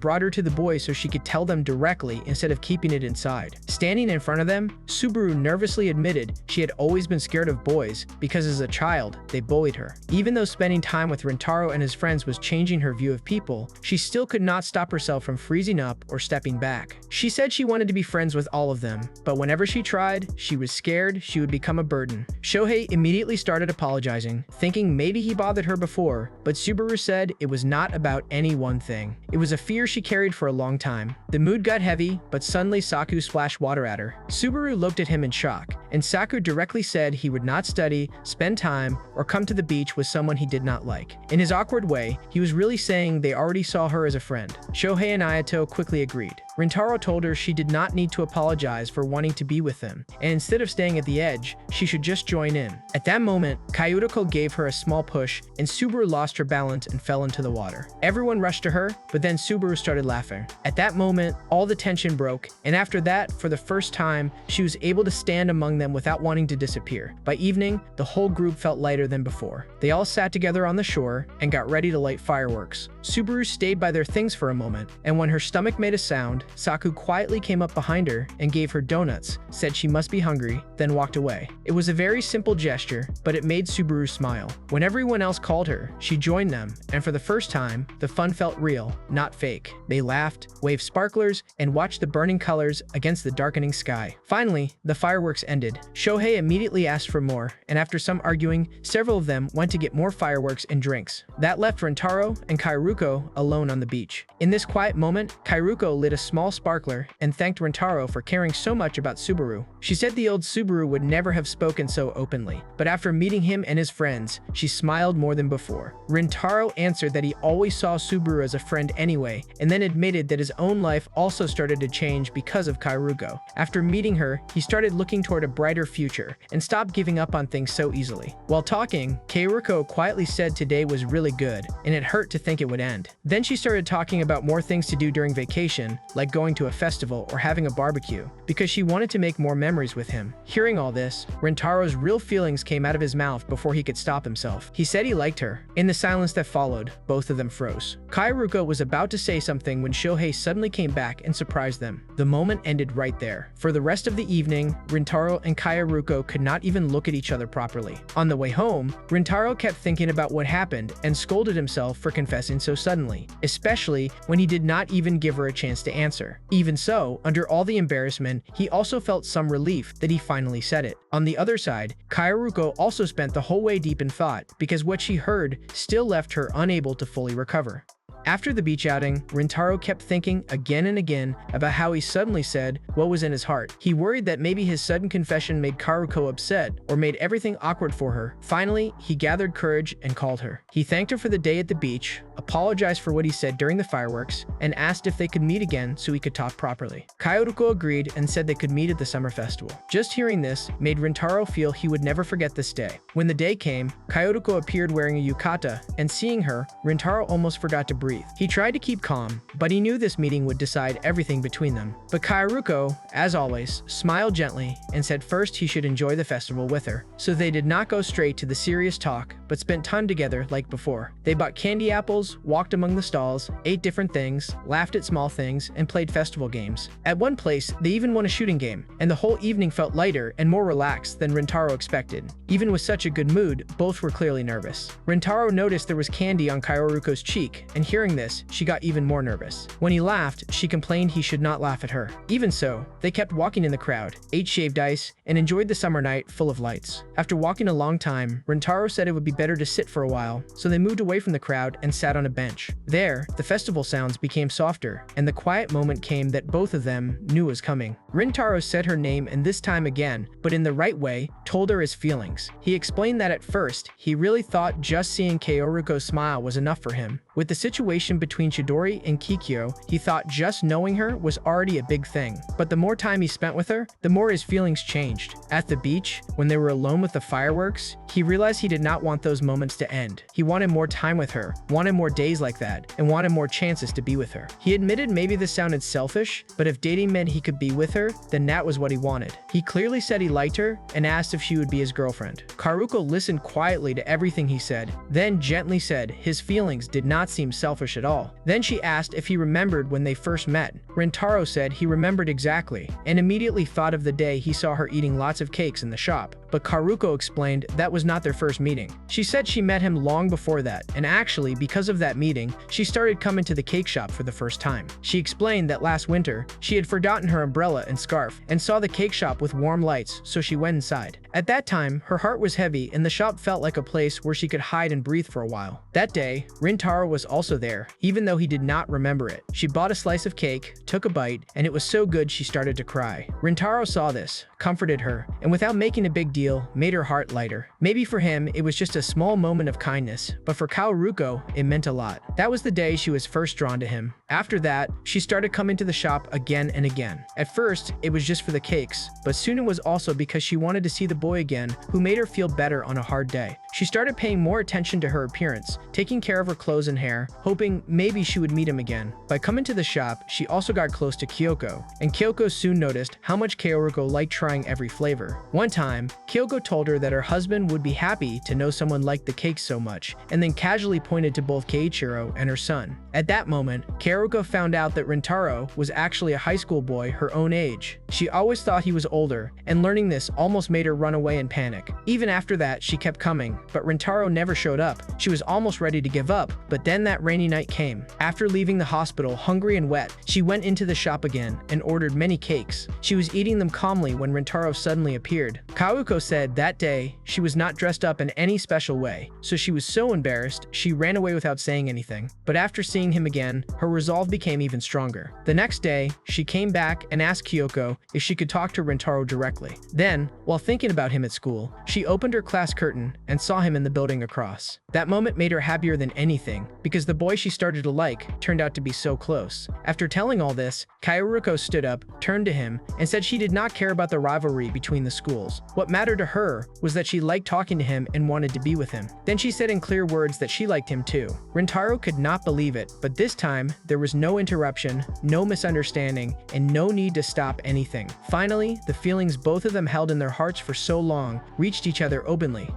A: brought her to the boys so she could tell them directly instead of keeping it inside. Standing in front of them, Subaru nervously admitted she had always been scared of boys because as a child, they bullied her. Even though spending time with Rintaro and his friends was changing her view of people, she still could not stop herself from freezing up or stepping back. She said she wanted to be friends with all of them, but whenever she tried, she was scared she would become a burden. Shohei immediately started apologizing, thinking maybe he bothered her before, but Subaru said it was not about any one thing. It was a fear she carried for a long time. The mood got heavy, but suddenly Saku splashed water at her. Subaru looked at him in shock, and Saku directly said he would not study, spend time, or come to the beach with someone he did not like. In his awkward way, he was really saying they already saw her as a friend. Shohei and Ayato quickly agreed. Rintaro told her she did not need to apologize for wanting to be with them, and instead of staying at the edge, she should just join in. At that moment, Kaoruko gave her a small push, and Subaru lost her balance and fell into the water. Everyone rushed to her, but then Subaru started laughing. At that moment, all the tension broke, and after that, for the first time, she was able to stand among them without wanting to disappear. By evening, the whole group felt lighter than before. They all sat together on the shore and got ready to light fireworks. Subaru stayed by their things for a moment, and when her stomach made a sound, Saku quietly came up behind her and gave her donuts, said she must be hungry, then walked away. It was a very simple gesture, but it made Subaru smile. When everyone else called her, she joined them, and for the first time, the fun felt real, not fake. They laughed, waved sparklers, and watched the burning colors against the darkening sky. Finally, the fireworks ended. Shohei immediately asked for more, and after some arguing, several of them went to get more fireworks and drinks. That left Rintaro and Kaoruko alone on the beach. In this quiet moment, Kaoruko lit a small sparkler and thanked Rintaro for caring so much about Subaru. She said the old Subaru would never have spoken so openly, but after meeting him and his friends, she smiled more than before. Rintaro answered that he always saw Subaru as a friend anyway, and then admitted that his own life also started to change because of Kaoruko. After meeting her, he started looking toward a brighter future and stopped giving up on things so easily. While talking, Kaoruko quietly said today was really good, and it hurt to think it would end. Then she started talking about more things to do during vacation, like going to a festival or having a barbecue, because she wanted to make more memories with him. Hearing all this, Rintaro's real feelings came out of his mouth before he could stop himself. He said he liked her. In the silence that followed, both of them froze. Kaoruko was about to say something when Shohei suddenly came back and surprised them. The moment ended right there. For the rest of the evening, Rintaro and Kaoruko could not even look at each other properly. On the way home, Rintaro kept thinking about what happened and scolded himself for confessing so so suddenly, especially when he did not even give her a chance to answer. Even so, under all the embarrassment, he also felt some relief that he finally said it. On the other side, Kaoruko also spent the whole way deep in thought because what she heard still left her unable to fully recover. After the beach outing, Rintaro kept thinking again and again about how he suddenly said what was in his heart. He worried that maybe his sudden confession made Kaoruko upset or made everything awkward for her. Finally, he gathered courage and called her. He thanked her for the day at the beach, apologized for what he said during the fireworks, and asked if they could meet again so he could talk properly. Kaoruko agreed and said they could meet at the summer festival. Just hearing this made Rintaro feel he would never forget this day. When the day came, Kaoruko appeared wearing a yukata, and seeing her, Rintaro almost forgot to breathe. He tried to keep calm, but he knew this meeting would decide everything between them. But Kaoruko, as always, smiled gently and said first he should enjoy the festival with her. So they did not go straight to the serious talk, but spent time together like before. They bought candy apples, walked among the stalls, ate different things, laughed at small things, and played festival games. At one place, they even won a shooting game, and the whole evening felt lighter and more relaxed than Rintaro expected. Even with such a good mood, both were clearly nervous. Rintaro noticed there was candy on Kaoruko's cheek, and hearing this, she got even more nervous. When he laughed, she complained he should not laugh at her. Even so, they kept walking in the crowd, ate shaved ice, and enjoyed the summer night full of lights. After walking a long time, Rintaro said it would be better to sit for a while, so they moved away from the crowd and sat on a bench. There, the festival sounds became softer, and the quiet moment came that both of them knew was coming. Rintaro said her name and this time again, but in the right way, told her his feelings. He explained that at first, he really thought just seeing Kaoruko's smile was enough for him. With the situation between Chidori and Kikyo, he thought just knowing her was already a big thing. But the more time he spent with her, the more his feelings changed. At the beach, when they were alone with the fireworks, he realized he did not want those moments to end. He wanted more time with her, wanted more days like that, and wanted more chances to be with her. He admitted maybe this sounded selfish, but if dating meant he could be with her, then that was what he wanted. He clearly said he liked her and asked if she would be his girlfriend. Kaoruko listened quietly to everything he said, then gently said his feelings did not seem selfish at all. Then she asked if he remembered when they first met. Rintaro said he remembered exactly, and immediately thought of the day he saw her eating lots of cakes in the shop. But Kaoruko explained that was not their first meeting. She said she met him long before that, and actually, because of that meeting, she started coming to the cake shop for the first time. She explained that last winter, she had forgotten her umbrella and scarf, and saw the cake shop with warm lights, so she went inside. At that time, her heart was heavy, and the shop felt like a place where she could hide and breathe for a while. That day, Rintaro was also there, even though he did not remember it. She bought a slice of cake, took a bite, and it was so good she started to cry. Rintaro saw this, comforted her, and without making a big deal, made her heart lighter. Maybe for him, it was just a small moment of kindness, but for Kaoruko, it meant a lot. That was the day she was first drawn to him. After that, she started coming to the shop again and again. At first, it was just for the cakes, but soon it was also because she wanted to see the boy again, who made her feel better on a hard day. She started paying more attention to her appearance, taking care of her clothes and hair, hoping maybe she would meet him again. By coming to the shop, she also got close to Kyoko, and Kyoko soon noticed how much Kaoruko liked trying every flavor. One time, Kyoko told her that her husband would be happy to know someone liked the cakes so much, and then casually pointed to both Keiichiro and her son. At that moment, Kaoruko found out that Rintaro was actually a high school boy her own age. She always thought he was older, and learning this almost made her run away in panic. Even after that, she kept coming, but Rintaro never showed up. She was almost ready to give up, but then that rainy night came. After leaving the hospital hungry and wet, she went into the shop again and ordered many cakes. She was eating them calmly when Rintaro suddenly appeared. Kaoruko said that day she was not dressed up in any special way, so she was so embarrassed she ran away without saying anything. But after seeing him again, her resolve became even stronger. The next day, she came back and asked Kyoko if she could talk to Rintaro directly. Then, while thinking about him at school, she opened her class curtain and saw him in the building across. That moment made her happier than anything, because the boy she started to like turned out to be so close. After telling all this, Kaoruko stood up, turned to him, and said she did not care about the rivalry between the schools. What mattered to her was that she liked talking to him and wanted to be with him. Then she said in clear words that she liked him too. Rintaro could not believe it, but this time, there was no interruption, no misunderstanding, and no need to stop anything. Finally, the feelings both of them held in their hearts for so long reached each other openly.